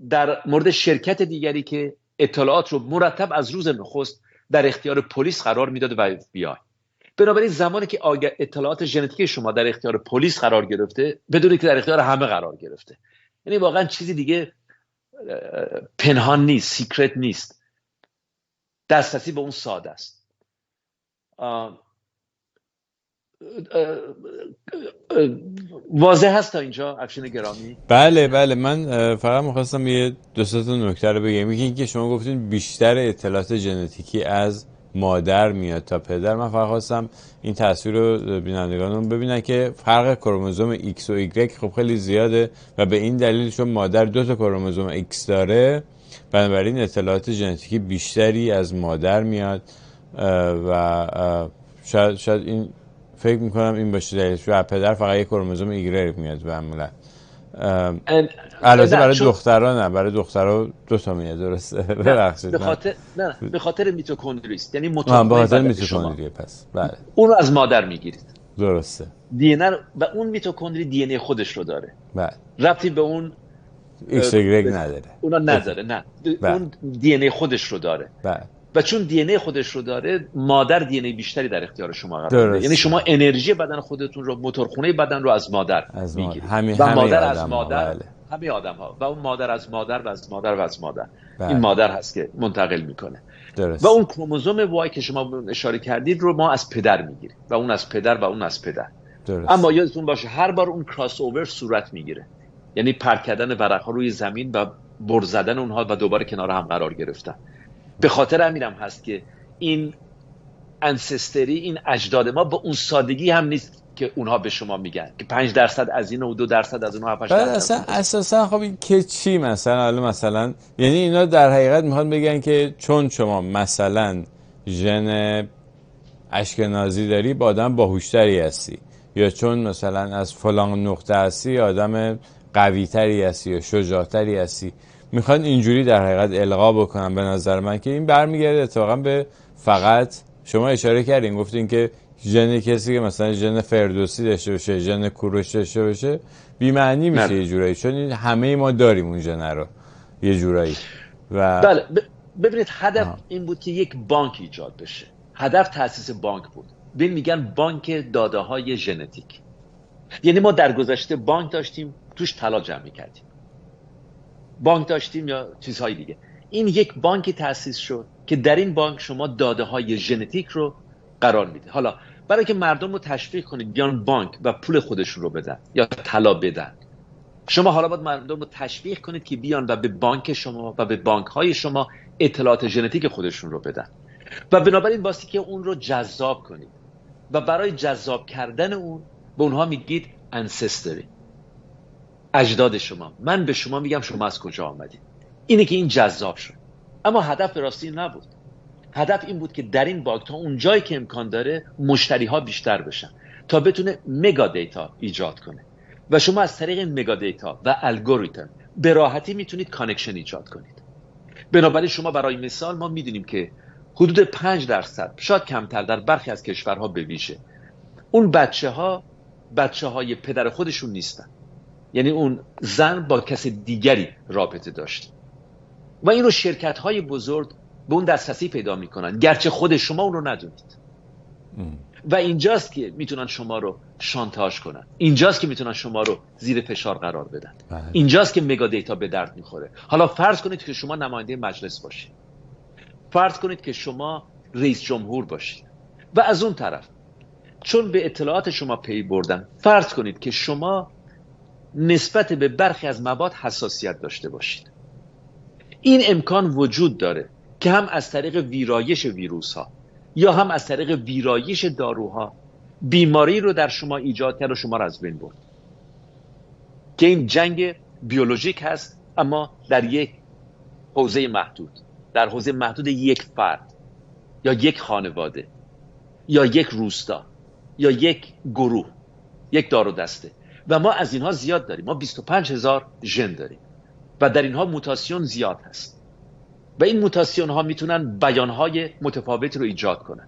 در مورد شرکت دیگری که اطلاعات رو مرتب از روز نخست در اختیار پلیس قرار میداد و FBI. بنابراین زمانی که اطلاعات ژنتیک شما در اختیار پلیس قرار گرفته بدون که در اختیار همه قرار گرفته، یعنی واقعا چیزی دیگه پنهان نیست، سیکرت نیست، دسترسی به اون ساده است. واضح هست تا اینجا افشین گرامی؟ بله من فقط می‌خواستم یه 2 تا نکته رو بگم. یکی اینکه شما گفتین بیشتر اطلاعات ژنتیکی از مادر میاد تا پدر. من فقط خواستم این تصویر رو بینندگانمون ببینن که فرق کروموزوم X و Y خب خیلی زیاده و به این دلیل چون مادر 2 تا کروموزوم X داره بنابراین اطلاعات ژنتیکی بیشتری از مادر میاد و شاید این فکر میکنم این باشه دلیلش. و پدر فقط یک کروموزوم ایگرگ میاد معمولا. البته برای دخترها نه، برای دخترها 2 تا میاد. درسته؟ ببخشید. به خاطر میتوکندری است، یعنی به خاطر میتوکندری. پس بله اون رو از مادر میگیرید. درسته. دی ان و اون میتوکندری دی ان خودش رو داره. بله. ربطی به اون ایکس ایگرگ نداره. اونا نداره. نه. اون دی ان خودش رو داره. بله. و چون دی ان خودش رو داره مادر دی ان بیشتری در اختیار شما قرار میده. یعنی شما انرژی بدن خودتون رو، موتورخونه بدن رو از مادر میگیرید. و مادر از مادر، بله. همه آدم‌ها و اون مادر از مادر و از مادر و از مادر. بله. این مادر هست که منتقل میکنه. درست. و اون کروموزوم وای که شما اشاره کردید رو ما از پدر میگیریم و اون از پدر و اون از پدر. درست. اما یادتون باشه هر بار اون کراس اوور صورت میگیره، یعنی پرت کردن ورق‌ها روی زمین و بر زدن اونها و دوباره کنار هم قرار گرفتن. به خاطر همینم هست که این انسستری، این اجداد ما با اون سادگی هم نیست که اونها به شما میگن که 5% از این و 2% از اونها 7%. اساسا خب این که چی مثلا یعنی اینا در حقیقت میخوان بگن که چون شما مثلا ژن اشکنازی داری با آدم باهوشتری هستی، یا چون مثلا از فلان نقطه هستی آدم قویتری هستی یا شجاعتری هستی، میخوان اینجوری در حقیقت القا بکنن. به نظر من که این برمیگرده اتفاقا به فقط شما اشاره کردین، گفتین که ژن کسی که مثلا ژن فردوسی داشته باشه، ژن کوروش داشته باشه، بی معنی میشه یه جورایی، چون همه ما داریم اون ژن رو یه جورایی. و بله ببینید هدف این بود که یک بانک ایجاد بشه. هدف تأسیس بانک بود. ببین میگن بانک داده های ژنتیک. یعنی ما در گذشته بانک داشتیم توش طلا جمع می‌کردیم، بانک داشتیم یا چیزهای دیگه. این یک بانکی تأسیس شد که در این بانک شما داده های ژنتیک رو قرار میده. حالا برای که مردم رو تشویق کنید بیان بانک و پول خودشون رو بدن یا طلا بدن. شما حالا باید مردم رو تشویق کنید که بیان و به بانک شما و به بانک های شما اطلاعات ژنتیک خودشون رو بدن و بنابراین باستی که اون رو جذاب کنید و برای جذاب کردن اون به اونها میگید ancestry، اجداد شما. من به شما میگم شما از کجا آمدید. اینه که این جذاب شد. اما هدف به راستی نبود. هدف این بود که در این بانک تا اون جایی که امکان داره مشتری ها بیشتر بشن تا بتونه مگا دیتا ایجاد کنه و شما از طریق این مگا دیتا و الگوریتم به راحتی میتونید کانکشن ایجاد کنید. بنابراین شما برای مثال ما میدونیم که حدود 5% شاید کمتر در برخی از کشورها به ویژه اون بچه های پدر خودشون نیستن، یعنی اون زن با کس دیگری رابطه داشت و این رو شرکت های بزرگ به اون دسترسی پیدا میکنن گرچه خود شما اون رو ندونید و اینجاست که میتونن شما رو شانتاژ کنن، اینجاست که میتونن شما رو زیر فشار قرار بدن، اینجاست که مگا دیتا به درد میخوره. حالا فرض کنید که شما نماینده مجلس باشید، فرض کنید که شما رئیس جمهور باشید و از اون طرف چون به اطلاعات شما پی بردن فرض کنید که شما نسبت به برخی از مواد حساسیت داشته باشید. این امکان وجود داره که هم از طریق ویرایش ویروس ها یا هم از طریق ویرایش داروها بیماری رو در شما ایجاد کرد و شما رو از بین برد. که این جنگ بیولوژیک هست اما در یک حوزه محدود، در حوزه محدود یک فرد یا یک خانواده یا یک روستا یا یک گروه، یک دار و دسته. و ما از اینها زیاد داریم. ما 25,000 ژن داریم و در اینها موتاسیون زیاد هست و این موتاسیون ها میتونن بیانهای متفاوتی رو ایجاد کنن.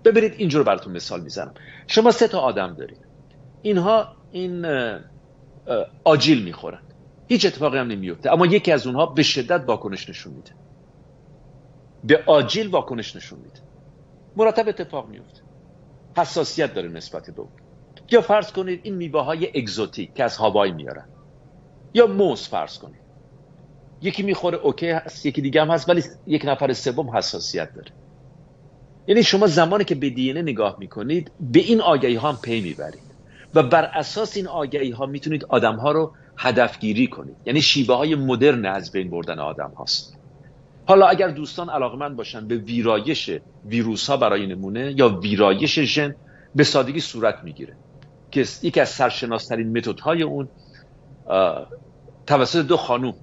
ببینید اینجور براتون مثال میزنم. شما 3 تا آدم دارید، اینها این آجیل میخورن، هیچ اتفاقی هم نمیفته، اما یکی از اونها به شدت واکنش نشون میده، به آجیل واکنش نشون میده، مرتب اتفاق میفته، حساسیت داره نسبت به اون. یا فرض کنید این میوه های اگزوتیک که از هاوای میارن، یا موز فرض کنید، یکی میخوره اوکی هست، یکی دیگه هم هست، ولی یک نفر سوم حساسیت داره. یعنی شما زمانی که به دی ان ای نگاه میکنید به این آگهی ها هم پی میبرید و بر اساس این آگهی ها میتونید آدم ها رو هدفگیری کنید. یعنی شیوه های مدرن از بین بردن آدم هاست. حالا اگر دوستان علاقمند باشن به ویرایش ویروس ها برای نمونه یا ویرایش ژن، به سادگی صورت میگیره که یکی از سرشناس‌ترین متدهای اون توسط 2 خانم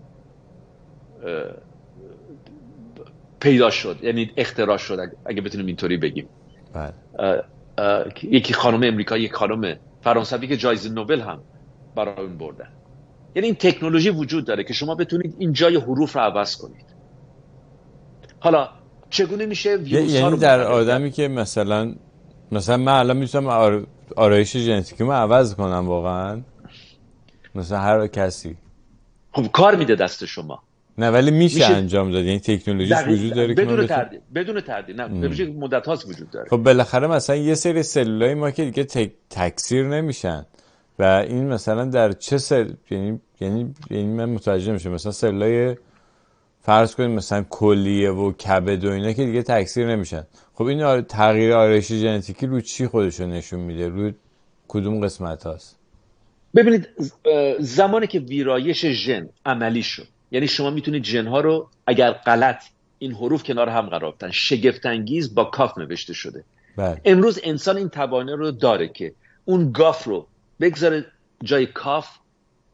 پیدا شد، یعنی اختراع شد اگه بتونیم اینطوری بگیم. یکی خانم امریکایی، یک خانم فرانسوی که جایزه نوبل هم برای اون بردن. یعنی این تکنولوژی وجود داره که شما بتونید این جای حروف رو عوض کنید. حالا چگونه میشه ویروس ها رو در آدمی که مثلا من الان میتونم آرایش ژنتیکیمو عوض کنم واقعا؟ مثلا هر کسی خب کار میده دست شما. نه ولی میشه انجام داد، یعنی تکنولوژیش وجود داره بدون تردید نه ببینید مدت هاست وجود داره. خب بالاخره مثلا یه سری سلولای ما که دیگه تکثیر نمیشن و این مثلا در چه یعنی من متوجه نمیشم، مثلا سلولای فرض کنیم مثلا کلیه و کبد و اینا که دیگه تکثیر نمیشن. خب این تغییر آرایش ژنتیکی رو چی خودشو نشون میده؟ رو کدوم قسمت هاست؟ ببینید زمانی که ویرایش ژن عملی شد، یعنی شما میتونید ژن ها رو اگر غلط این حروف کنار هم قرار بدن، شگفت انگیز با کاف نوشته شده. بله. امروز انسان این توانایی رو داره که اون گاف رو بگذاره جای کاف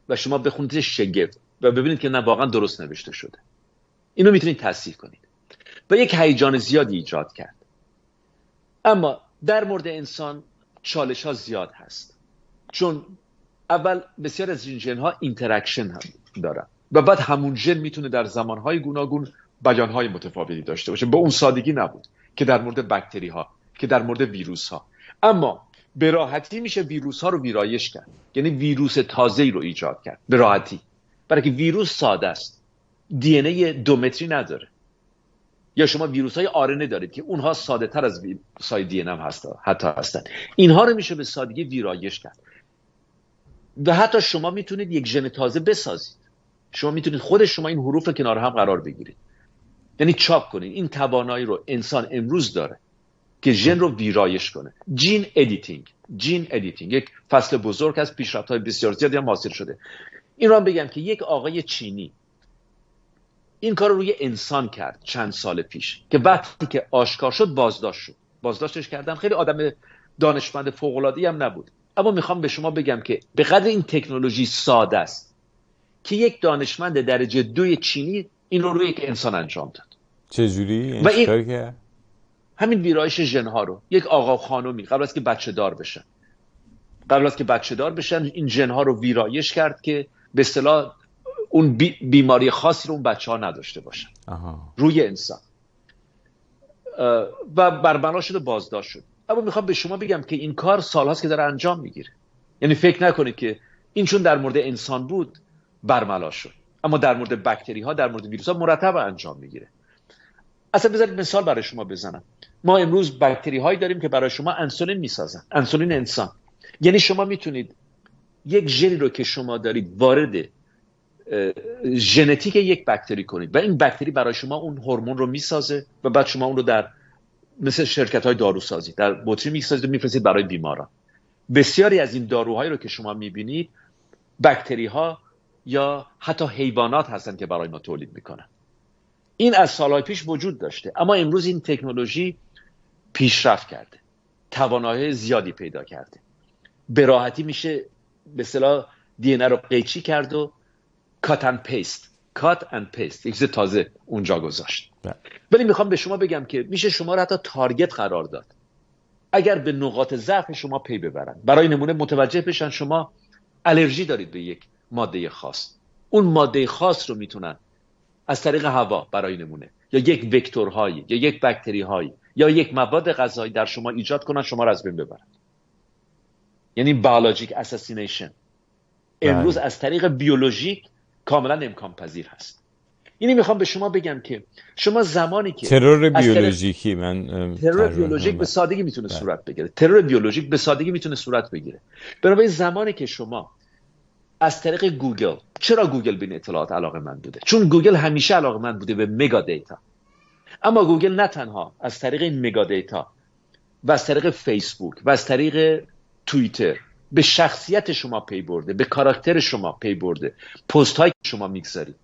و شما بخونید شگفت و ببینید که نه واقعا درست نوشته شده. اینو میتونید تصحیح کنید و یک هیجان زیادی ایجاد کرد. اما در مورد انسان چالش ها زیاد هست، چون اول بسیار از این ژن ها اینتراکشن هم دارن و بعد همون ژن میتونه در زمانهای گوناگون بیانهای متفاوتی داشته باشه. به اون سادگی نبود که در مورد باکتری ها، که در مورد ویروس ها. اما به راحتی میشه ویروس ها رو ویرایش کرد، یعنی ویروس تازه‌ای رو ایجاد کرد به راحتی، برای که ویروس ساده است، دی ان ای 2 متری نداره. یا شما ویروس های آرنه دارید که اونها ساده تر از ویروس های دی ان هم هستن. اینها رو میشه به سادگی ویرایش کرد و حتی شما میتونید یک ژن تازه بسازید. شما میتونید خود شما این حروف کنار هم قرار بگیرید، یعنی چاپ کنید. این توانایی رو انسان امروز داره که ژن رو ویرایش کنه. جین ادیتینگ یک فصل بزرگ از پیشرفت‌های بسیار زیادی هم حاصل شده. این رو هم بگم که یک آقای چینی این کار رو روی انسان کرد چند سال پیش که وقتی که آشکار شد بازداشتش کردن. خیلی آدم دانشمند فوق‌العاده‌ای هم نبود، اما میخوام به شما بگم که به قدر این تکنولوژی ساده است که یک دانشمند درجه 2 چینی این رو روی یک انسان انجام داد. چجوری و این کار کرد؟ همین ویرایش ژن‌ها رو یک آقا خانومی قبل از که بچه دار بشن این ژن‌ها رو ویرایش کرد که به اصطلاح اون بیماری خاصی رو اون بچه‌ها نداشته باشن روی انسان، و برملا شده بازداشت شد. اما میخوام به شما بگم که این کار سال‌هاست که داره انجام میگیره. یعنی فکر نکنید که این چون در مورد انسان بود برملا شد، اما در مورد باکتری ها، در مورد ویروس ها مرتب انجام میگیره. اصلا بذارید مثال برای شما بزنم. ما امروز باکتری هایی داریم که برای شما انسولین میسازن، انسولین انسان. یعنی شما میتونید یک ژنی رو که شما دارید وارد ژنتیک یک باکتری کنید و این باکتری برای شما اون هورمون رو میسازه و بعد شما اون رو در مثل شرکت‌های داروسازی در بطری میسازید و میفرستید برای بیماران. بسیاری از این داروهایی رو که شما میبینید باکتری‌ها یا حتی حیوانات هستن که برای ما تولید میکنن. این از سالهای پیش وجود داشته، اما امروز این تکنولوژی پیشرفت کرده، توانایی زیادی پیدا کرده. به راحتی میشه به اصطلاح دی ان ای رو قیچی کرد و کات اند پیست یک چیز تازه اونجا گذاشت. ولی میخوام به شما بگم که میشه شما رو حتی تارگت قرار داد اگر به نقاط ضعف شما پی ببرن. برای نمونه متوجه بشن شما الرژی دارید به یک ماده خاص، اون ماده خاص رو میتونن از طریق هوا برای نمونه یا یک وکتورهایی یا یک باکتری هایی یا یک مواد غذایی در شما ایجاد کنن، شما رو از بین ببرن. یعنی بیولوژیک اساسینیشن امروز از طریق بیولوژیک کاملا امکان پذیر هست. یعنی میخوام به شما بگم که شما زمانی که ترور بیولوژیکی ترور بیولوژیک به سادگی میتونه صورت بگیره. ترور بیولوژیک به سادگی میتونه صورت بگیره. بنابراین زمانی که شما از طریق گوگل، چرا گوگل به این اطلاعات علاقه‌مند بوده؟ چون گوگل همیشه علاقه‌مند بوده به مگا دیتا. اما گوگل نه تنها از طریق این مگا دیتا و از طریق فیسبوک و از طریق توییتر به شخصیت شما پی برده، به کاراکتر شما پی برده، پست هایی که شما میگذارید،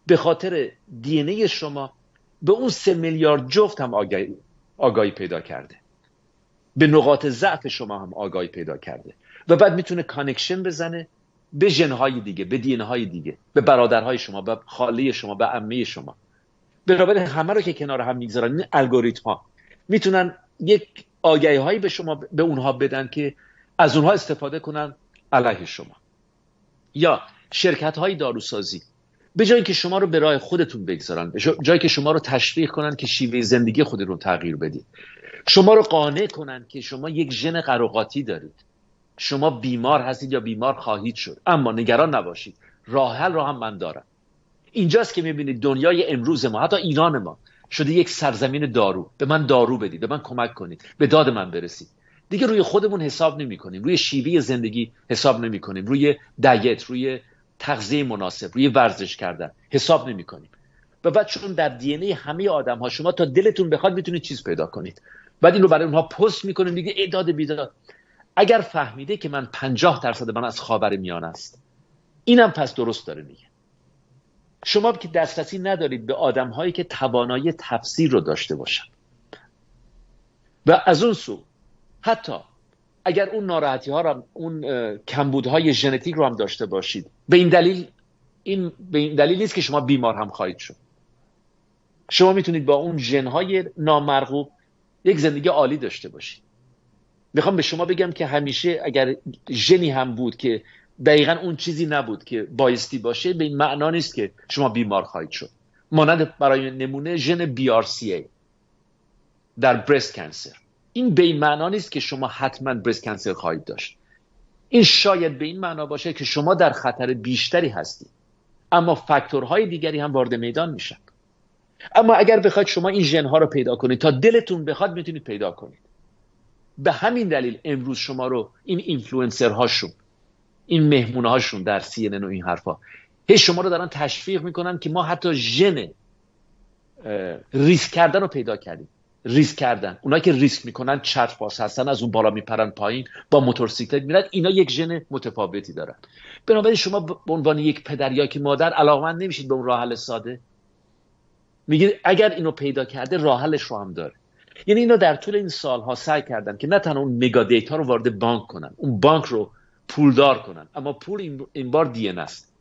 به خاطر دی ان ای شما به اون 3 میلیارد جفت هم آگاهی پیدا کرده، به نقاط ضعف شما هم آگاهی پیدا کرده و بعد میتونه کانکشن بزنه به ژن‌های دیگه، به دی ان های دیگه، به برادرهای شما، به خاله شما، به عمه شما. بنابراین همه رو که کنار هم میگذارن این الگوریتم‌ها میتونن یک آگاهی‌هایی به شما، به اونها بدن که از اونها استفاده کنن علیه شما. یا شرکت‌های داروسازی به جایی که شما رو به راه خودتون بگذارن، به جایی که شما رو تشویق کنن که شیوه زندگی خودتون رو تغییر بدید، شما رو قانع کنن که شما یک ژن قراقاتی دارید، شما بیمار هستید یا بیمار خواهید شد، اما نگران نباشید، راه حل رو هم من دارم. اینجاست که میبینید دنیای امروز ما، حتی ایران ما، شده یک سرزمین دارو. به من دارو بدید، به من کمک کنید، به داد من برسید. دیگه روی خودمون حساب نمی کنیم، روی شیوه زندگی حساب نمی کنیم، روی دیت، روی تغذیه مناسب، روی ورزش کردن حساب نمی کنیم. و بعد چون در دی ان ای همه آدم ها شما تا دلتون بخواد میتونید چیز پیدا کنید، بعد این رو برای اونها پست میکنید، دیگه اعداد بیداد. اگر فهمیده که من 50% من از خاورمیانه است، اینم پس درست داره میگه. شما که دسترسی ندارید به آدم هایی که توانایی تفسیر رو داشته باشن و از اون سو حتی اگر اون ناراحتی ها رو، اون کمبودهای ژنتیک رو هم داشته باشید، به این دلیل نیست که شما بیمار هم خواهید شد. شما میتونید با اون ژن‌های نامرغوب یک زندگی عالی داشته باشید. میخوام به شما بگم که همیشه اگر ژنی هم بود که دقیقاً اون چیزی نبود که بایستی باشه، به این معنا نیست که شما بیمار خواهید شد. مانند برای نمونه ژن BRCA در برست کنسر، این به این معنا نیست که شما حتما برست کنسر خواهید داشت. این شاید به این معنا باشه که شما در خطر بیشتری هستید، اما فاکتورهای دیگری هم وارد میدان میشن. اما اگر بخواید شما این ژن‌ها رو پیدا کنید، تا دلتون بخواد میتونید پیدا کنید. به همین دلیل امروز شما رو این اینفلوئنسرهاشون، این مهمونهاشون در CNN و این حرفا شما رو دارن تشویق میکنن که ما حتی ژن ریسک کردن رو پیدا کردیم. ریسک کردن، اونایی که ریسک میکنن چتر باز هستن، از اون بالا میپرن پایین، با موتورسیکلت میرن، اینا یک ژن متفاوتی دارن. بنابراین شما به عنوان یک پدر یا که مادر علاقمند نمیشید به اون راه حل ساده؟ میگید اگر اینو پیدا کرده راه حلش رو هم داره. یعنی اینو در طول این سالها سعی کردن که نه تنها اون مگا دیتا رو وارد بانک کنن، اون بانک رو پولدار کنن، اما پول این بار دی ان است.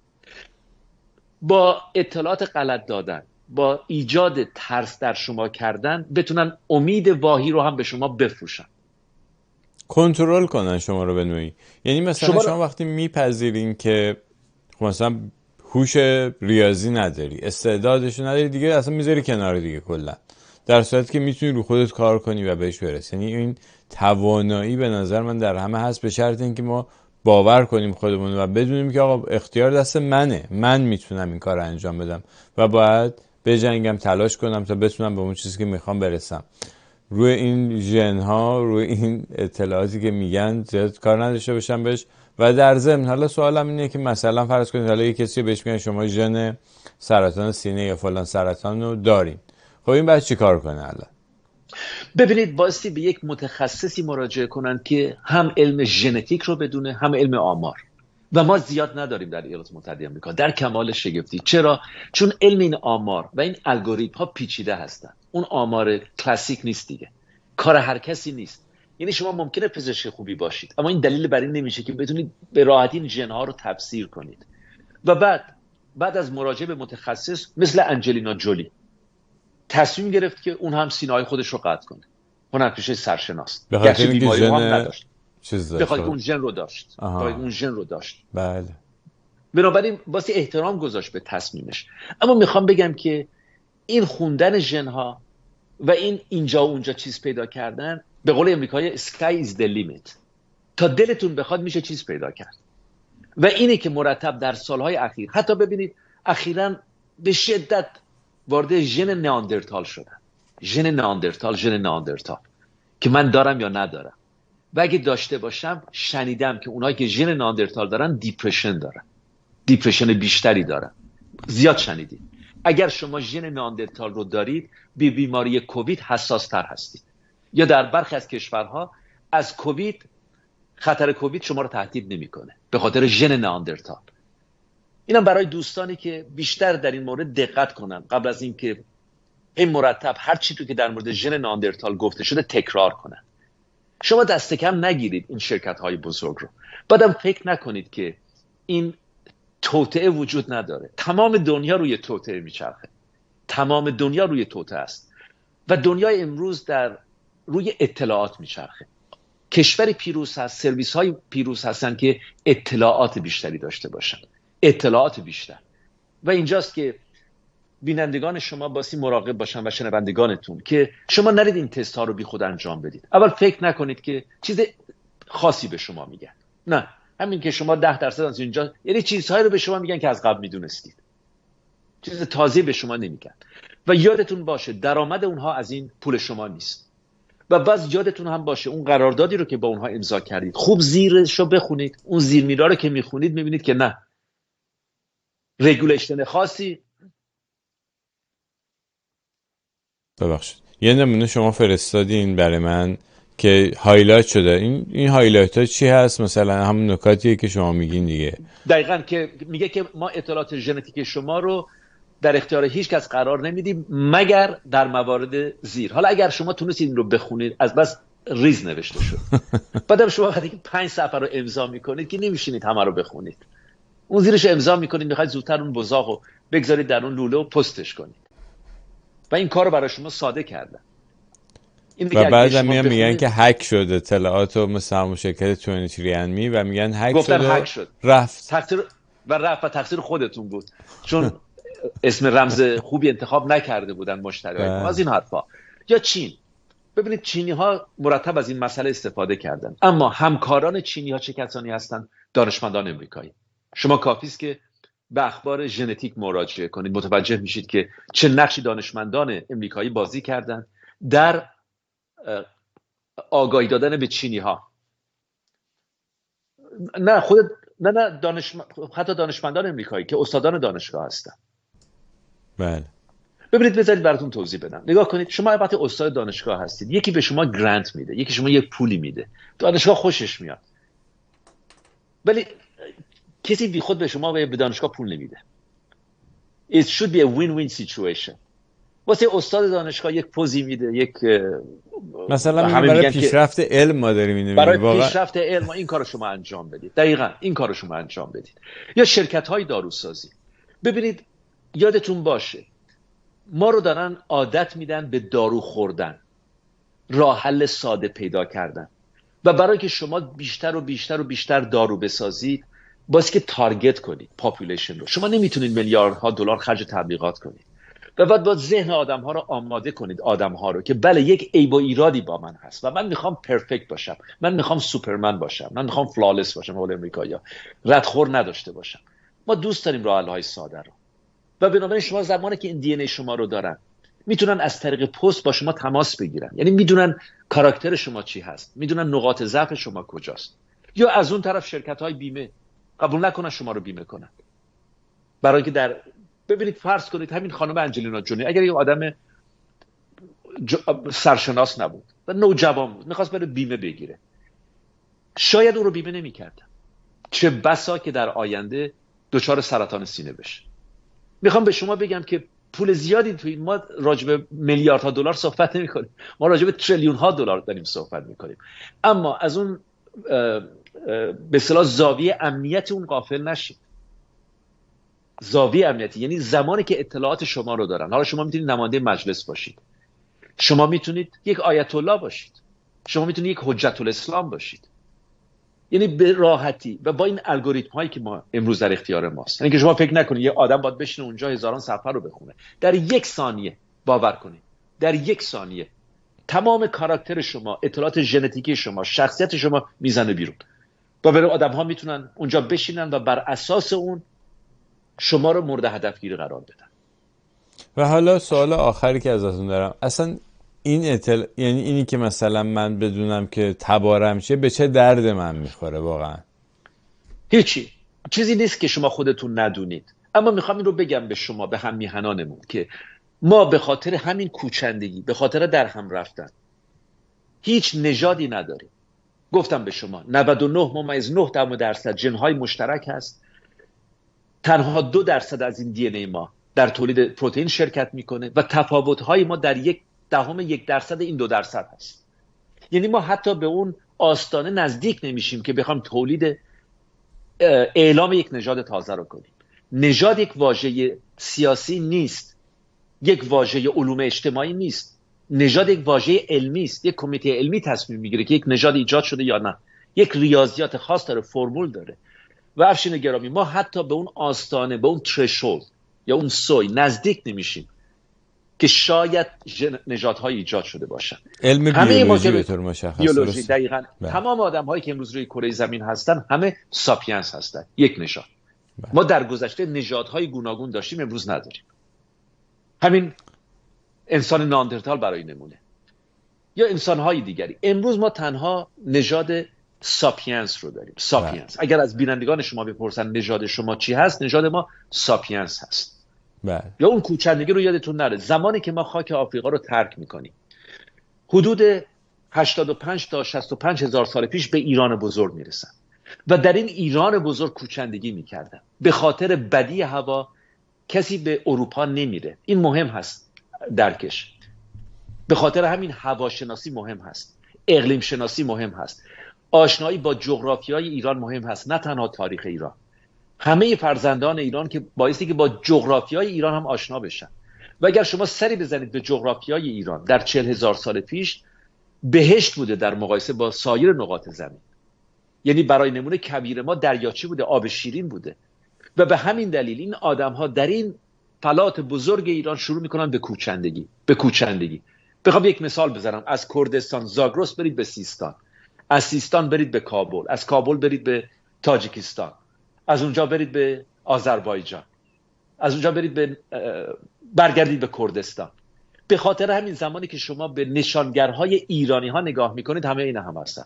با اطلاعات غلط دادن، با ایجاد ترس در شما کردن، بتونن امید واهی رو هم به شما بفروشن، کنترل کنن شما رو به نوعی. یعنی مثلا شما وقتی میپذیرین که مثلا هوش ریاضی نداری، استعدادشو نداری، دیگه اصلا میذاری کنار دیگه کلا، در صورتی که میتونی رو خودت کار کنی و بهش برسی. یعنی این توانایی به نظر من در همه هست، به شرط اینکه ما باور کنیم خودمون و بدونیم که آقا اختیار دست منه، من میتونم این کار رو انجام بدم و باید بجنگم، تلاش کنم تا بتونم به اون چیزی که میخوام برسم. روی این ژن ها، روی این اطلاعاتی که میگن زیاد کار نداشته باشم بهش. و در ضمن حالا سوالم اینه که مثلا فرض کنید حالا یه کسی بهش میگن شما ژن سرطان سینه یا فلان سرطان رو دارین، خب این باید چی کار کنه الان؟ ببینید بایستی به یک متخصصی مراجعه کنن که هم علم ژنتیک رو بدونه، هم علم آمار. و ما زیاد نداریم در ایالات متحده آمریکا، در کمال شگفتی. چرا؟ چون علم این آمار و این الگوریتم ها پیچیده هستن. اون آمار کلاسیک نیست دیگه، کار هر کسی نیست. یعنی شما ممکنه پزشک خوبی باشید، اما این دلیل بر این نمیشه که بتونید به راحتی این ژن ها رو تفسیر کنید. و بعد از مراجعه به متخصص مثل انجلینا جولی تصمیم گرفت که اون هم سینه‌های خودش رو قطع کنه، هنرپیشه سرشناس، گرچه بیماری هم نداشت، بخاطر اون ژن رو داشت. اون ژن رو داشت. بله. بنابراین واسه احترام گذاشت به تصمیمش. اما میخوام بگم که این خوندن ژن ها و این اینجا و اونجا چیز پیدا کردن، به قول امریکایی sky is the limit. تا دلتون بخواد میشه چیز پیدا کرد. و اینه که مرتب در سالهای اخیر، حتی ببینید اخیراً به شدت وارد ژن نئاندرتال شدن. ژن نئاندرتال که من دارم یا ندارم. و اگه داشته باشم، شنیدم که اونایی که ژن نئاندرتال دارن دیپرشن دارن، دیپرشن بیشتری دارن. زیاد شنیدید. اگر شما ژن نئاندرتال رو دارید، به بیماری کووید حساس تر هستید. یا در برخی از کشورها از کووید، خطر کووید شما رو تهدید نمیکنه به خاطر ژن نئاندرتال. اینم برای دوستانی که بیشتر در این مورد دقت کنن قبل از اینکه این مرتب هر چی تو که در مورد ژن نئاندرتال گفته شده تکرار کنن. شما دست کم نگیرید این شرکت‌های بزرگ رو. بعدم فکر نکنید که این توطئه وجود نداره. تمام دنیا روی توطئه میچرخه. تمام دنیا روی توطئه است. و دنیای امروز در روی اطلاعات میچرخه. کشور پیروز هست، سرویس‌های پیروز هستن که اطلاعات بیشتری داشته باشن. اطلاعات بیشتر. و اینجاست که بینندگان شما باسی مراقب باشن و شنوندگانتون که شما نرید این تست ها رو بی خود انجام بدید. اول فکر نکنید که چیز خاصی به شما میگن. نه، همین که شما 10% از اینجا، یعنی چیزهایی رو به شما میگن که از قبل میدونستید. چیز تازه به شما نمیگن. و یادتون باشه درآمد اونها از این پول شما نیست. و باز یادتون هم باشه اون قراردادی رو که با اونها امضا کردید، خوب زیرش رو بخونید. اون زیرمیرا رو که میخونید میبینید که نه، رگولیشن خاصی. ببخشید یه نمونه شما فرستادین برای من که هایلایت شده. این هایلایت ها چی هست؟ مثلا همون نکاتیه که شما میگین دیگه. دقیقاً، که میگه که ما اطلاعات ژنتیک شما رو در اختیار هیچ کس قرار نمیدیم مگر در موارد زیر. حالا اگر شما تونستید این رو بخونید، از بس ریز نوشته شد. بعدم شما وقتی که 5 صفحه رو امضا میکنید که نمیشینید همه رو بخونید. اون زیرش امضا میکنید، میخواید زودتر اون بزاقو بگذارید در اون لوله و پستش کنید. و این کارو برای شما ساده کردن. و بعد هم میگن که هک شده اطلاعاتو، مثل همون شرکت 23andMe و میگن هک گفتن شده، هک شد، رفت. تقصیر خودتون بود، چون اسم رمز خوبی انتخاب نکرده بودن مشتریای ما. از این حرفا. یا چین، ببینید چینی ها مرتب از این مسئله استفاده کردن. اما همکاران چینی ها چه کسانی هستن؟ دانشمندان امریکایی. شما کافی است که به اخبار ژنتیک مراجعه کنید، متوجه میشید که چه نقشی دانشمندان امریکایی بازی کردن در آگاهی دادن به چینی ها. حتی دانشمندان امریکایی که استادان دانشگاه هستن. بله. ببینید بذارید براتون توضیح بدم. نگاه کنید، شما وقتی استاد دانشگاه هستید، یکی به شما گرانت میده، یکی شما یک پولی میده، دانشگاه خوشش میاد، ولی کسی بی خود به شما به دانشگاه پول نمیده. It should be a win-win situation. واسه استاد دانشگاه یک پوزی میده، یک مثلا همه برای میگن پیشرفت علم ما داریم اینو برای میگیم واقعا. پیشرفت علم این کارو شما انجام بدید. دقیقاً این کارو شما انجام بدید. یا شرکت‌های داروسازی، ببینید یادتون باشه ما رو دارن عادت میدن به دارو خوردن، راه حل ساده پیدا کردن، و برای که شما بیشتر و بیشتر و بیشتر دارو بسازید باید که تارگت کنید پاپولیشن رو. شما نمیتونید میلیاردها دلار خرج تبلیغات کنید و بعد باید ذهن آدم‌ها رو آماده کنید، آدم‌ها رو که بله یک عیب و ایرادی با من هست و من میخوام پرفکت باشم، من میخوام سوپرمن باشم، من میخوام فلالس باشم، اول امریکایی‌ها ردخور نداشته باشم. ما دوست داریم راه حل‌های ساده رو و بنابراین شما زمانی که این دی ان ای شما رو دارن میتونن از طریق پست با شما تماس بگیرن، یعنی میدونن کاراکتر شما چی هست، میدونن نقاط ضعف شما کجاست. یا از اون طرف شرکت‌های بیمه قبول نکنن شما رو بیمه کنن، برای اینکه ببینید فرض کنید همین خانم انجلینا جولی اگر یه آدم سرشناس نبود و نوجوان بود میخواست بره بیمه بگیره، شاید اون رو بیمه نمی‌کردن، چه بسا که در آینده دچار سرطان سینه بشه. میخوام به شما بگم که پول زیادی توی ما راجع به میلیاردها دلار صحبت نمی‌کنیم، ما راجع به تریلیون ها دلار داریم صحبت می‌کنیم، اما از اون به اصطلاح زاویه امنیت اون غافل نشید. زاویه امنیتی یعنی زمانی که اطلاعات شما رو دارن، حالا شما میتونید نماینده مجلس باشید، شما میتونید یک آیت الله باشید، شما میتونید یک حجت الاسلام باشید، یعنی به راحتی و با این الگوریتم هایی که ما امروز در اختیار ماست، یعنی که شما فکر نکنید یه آدم باید بشینه اونجا هزاران صفحه رو بخونه، در یک ثانیه باور کنید در یک ثانیه تمام کاراکتر شما، اطلاعات ژنتیکی شما، شخصیت شما میزنه بیرون و برای آدم ها میتونن اونجا بشینن و بر اساس اون شما رو مورد هدفگیری قرار بدن. و حالا سوال آخری که ازتون دارم، اصلا این یعنی اینی که مثلا من بدونم که تبارم چیه به چه درد من میخوره واقعا؟ هیچی، چیزی نیست که شما خودتون ندونید، اما میخوام این رو بگم به شما، به هم میهنانمون، که ما به خاطر همین کوچندگی، به خاطر در هم رفتن هیچ نژادی نداریم. گفتم به شما 99.9% ژن‌های مشترک هست، تنها 2% از این دی ان ای ما در تولید پروتئین شرکت میکنه و تفاوت‌های ما در 0.1% این 2% هست. یعنی ما حتی به اون آستانه نزدیک نمیشیم که بخوام تولید اعلام یک نژاد تازه رو کنیم. نژاد یک واژه سیاسی نیست، یک واژه علوم اجتماعی نیست، نژاد یک واژه علمی است. یک کمیته علمی تصمیم میگیره که یک نژاد ایجاد شده یا نه، یک ریاضیات خاص داره، فرمول داره. و افشین گرامی ما حتی به اون آستانه، به اون ترشولد یا اون سوی نزدیک نمیشیم که شاید نژادهای ایجاد شده باشن. علم بیولوژی به طور مشخص، بیولوژی دقیقاً. تمام آدم‌هایی که امروز روی کره زمین هستن همه ساپینس هستن، یک نژاد. ما در گذشته نژادهای گوناگون داشتیم، امروز نداریم. همین انسان ناندرتال برای نمونه یا انسان‌های دیگری. امروز ما تنها نژاد ساپینس رو داریم. ساپینس. اگر از بینندگان شما بپرسن نژاد شما چی هست، نژاد ما ساپینس هست. یا اون کوچندگی رو یادتون نره، زمانی که ما خاک آفریقا رو ترک میکنیم حدود 85 تا 65 هزار سال پیش به ایران بزرگ میرسن و در این ایران بزرگ کوچندگی میکردن. به خاطر بدی هوا کسی به اروپا نمیره، این مهم هست درکش. به خاطر همین هواشناسی مهم هست، اقلیم شناسی مهم هست، آشنایی با جغرافیای ایران مهم هست، نه تنها تاریخ ایران. همه فرزندان ایران که بایستی که با جغرافیای ایران هم آشنا بشن. و اگر شما سری بزنید به جغرافیای ایران در 40,000 سال پیش، بهشت بوده در مقایسه با سایر نقاط زمین. یعنی برای نمونه کویر ما دریاچه بوده، آب شیرین بوده و به همین دلیل این آدم‌ها در این فلات بزرگ ایران شروع میکنن به کوچندگی. بخوام یک مثال بزنم، از کردستان زاگرس برید به سیستان، از سیستان برید به کابل، از کابل برید به تاجیکستان، از اونجا برید به آذربایجان، از اونجا برید برگردید به کردستان. به خاطر همین زمانی که شما به نشانگرهای ایرانی ها نگاه میکنید همه اینا هم هستن.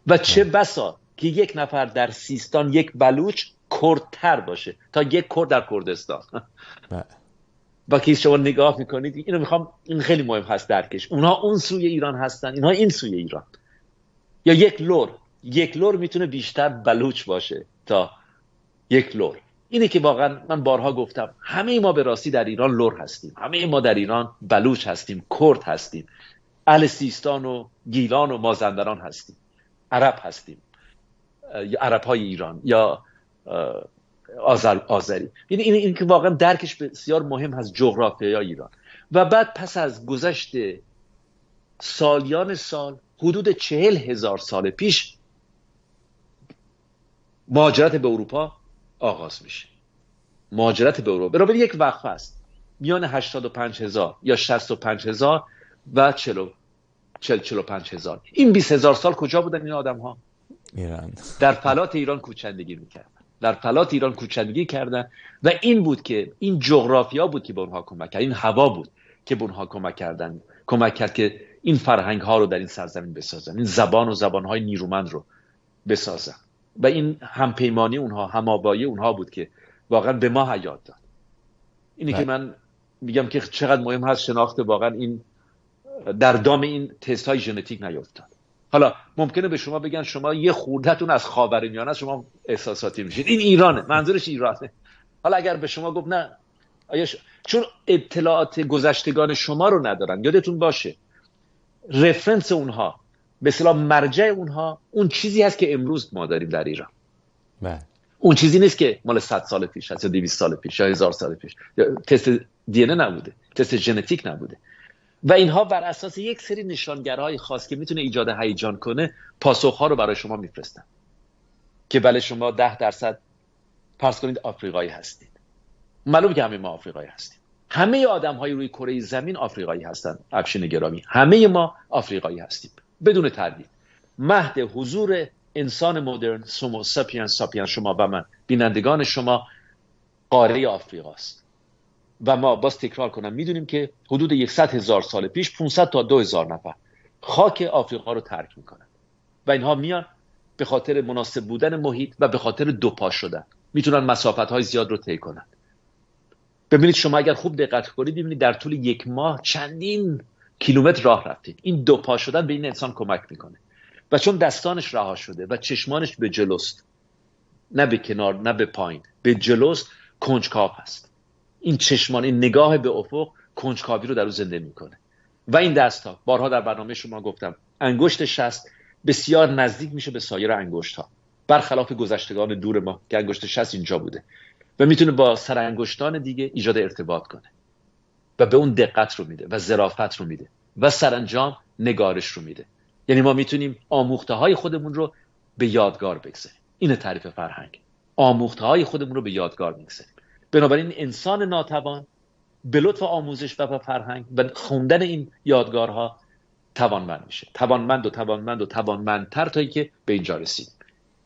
و چه بسا که یک نفر در سیستان، یک بلوچ کردتر باشه تا یک کرد در کردستان. و که شما نگاه میکنید، اینو میخوام، این خیلی مهم هست درکش، اونها اون سوی ایران هستن، اینها این سوی ایران. یا یک لور میتونه بیشتر بلوچ باشه تا یک لور. اینه که واقعا من بارها گفتم همه ما به راستی در ایران لور هستیم، همه ما در ایران بلوچ هستیم، کرد هستیم، اهل سیستان و گیلان و مازندران هستیم، عرب هستیم، یا عرب های ایران یا آذری. این که واقعا درکش بسیار مهم هست، جغرافیای ایران. و بعد پس از گذشت سالیان سال، حدود 40,000 سال پیش، مهاجرت به اروپا آغاز میشه. مهاجرت به اروپا برای یک وقفه است میان 85,000 یا 65,000 و 45,000. این 20,000 سال کجا بودن این آدم ها؟ ایران. در فلات ایران کوچندگی میکردن، در فلات ایران کوچندگی کردن و این بود که این جغرافیا بود که به اونها کمک کرد، این هوا بود که به اونها کمک کرد که این فرهنگ ها رو در این سرزمین بسازن، این زبان و زبان های نیرومند رو بسازن. و این همپیمانی اونها، هم‌آوایی اونها بود که واقعا به ما حیات داد. اینی که من میگم که چقدر مهم هست شناخت واقعا این، در دام این تست های ژنتیک نیفتاد. حالا ممکنه به شما بگن شما یه خوردتون از خاورمیانه است، شما احساساتی میشید، این ایرانه، منظورش ایرانه. حالا اگر به شما گفت نه چون اطلاعات گذشتگان شما رو ندارن، یادتون باشه رفرنس اونها، به اصطلاح مرجع اونها اون چیزی هست که امروز ما داریم در ایران. اون چیزی نیست که مال 100 سال پیش هست یا 200 سال پیش یا 1000 سال پیش. تست دی ان نبوده، تست ژنتیک نبوده. و اینها بر اساس یک سری نشانگرهای خاص که میتونه ایجاد هیجان کنه، پاسخها رو برای شما میفرستن که بله شما 10% فرض کنید آفریقایی هستید. معلومه که همه ما آفریقایی هستیم. همه آدم‌های روی کره زمین آفریقایی هستن. افشین گرامی، همه ما آفریقایی هستیم بدون تردید. مهد حضور انسان مدرن، سومو ساپینس شما و من، بینندگان شما، قاره آفریقاست. و ما باز تکرار کنم میدونیم که حدود 100,000 سال پیش 500 تا 2000 نفر خاک آفریقا رو ترک میکنن و اینها میان به خاطر مناسب بودن محیط و به خاطر دوپا شدن میتونن مسافت‌های زیاد رو طی کنن. ببینید شما اگر خوب دقت کنید ببینید در طول یک ماه چندین کیلومتر راه رفتید. این دوپا شدن به این انسان کمک میکنه و چون دستانش رها شده و چشمانش به جلوست، نه به کنار نه به پایین، به جلوست، کنجکاو هست. این چشمان، این نگاه به افق کنجکاوی رو در او زنده میکنه. و این دست‌ها، بارها در برنامه شما گفتم، انگشت شست بسیار نزدیک میشه به سایر انگشت‌ها، برخلاف گذشتگان دور ما که انگشت شست اینجا بوده و میتونه با سر انگشتان دیگه ایجاد ارتباط کنه و به اون دقت رو میده و ظرافت رو میده و سرانجام نگارش رو میده. یعنی ما میتونیم آموخته‌های خودمون رو به یادگار بگذاریم. این تعریف فرهنگ، آموخته‌های خودمون رو به یادگار بگذاریم. بنابراین انسان ناتوان به لطف آموزش و فرهنگ و خوندن این یادگارها توانمند میشه، توانمندتر تا اینکه به اینجا رسید.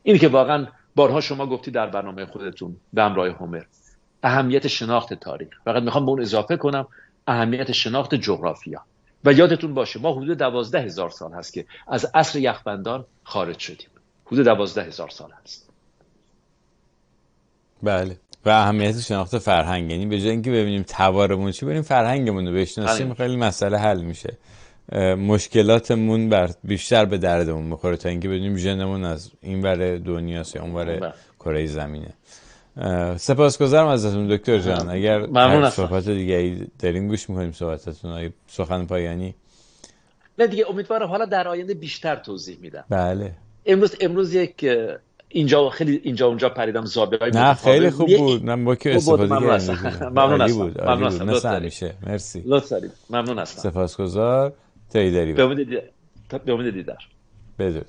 اینی که واقعا بارها شما گفتی در برنامه خودتون به همراه هومر، اهمیت شناخت تاریخ. فقط میخوام به اون اضافه کنم اهمیت شناخت جغرافیا. و یادتون باشه ما حدود 12,000 سال هست که از عصر یخبندان خارج شدیم. حدود 12,000 سال هست. بله. و اهمیت شناخت فرهنگ، یعنی به جای اینکه ببینیم تبارمون چی، بریم فرهنگمون رو بشناسیم، خیلی مسئله حل میشه. مشکلاتمون بیشتر به دردمون میخوره تا اینکه بدونیم ژنمون از این ور دنیاست یا اون ور کره زمینه. سپاسگزارم ازتون دکتر جان. اگر صحبت دیگه داریم گوش میکنیم صحبتتون. سخن پایانی؟ نه دیگه، امیدوارم حالا در آینده بیشتر توضیح میدم. بله. امروز یک اینجا خیلی اینجا اونجا پریدم زابه‌های نه خیلی خوب بود. من با که استفاده کردم. ممنون هستم. مثل همیشه. مرسی. لطف دارید. ممنون هستم. سپاسگزار. تا ایداری. به امید دیدار. بدرود.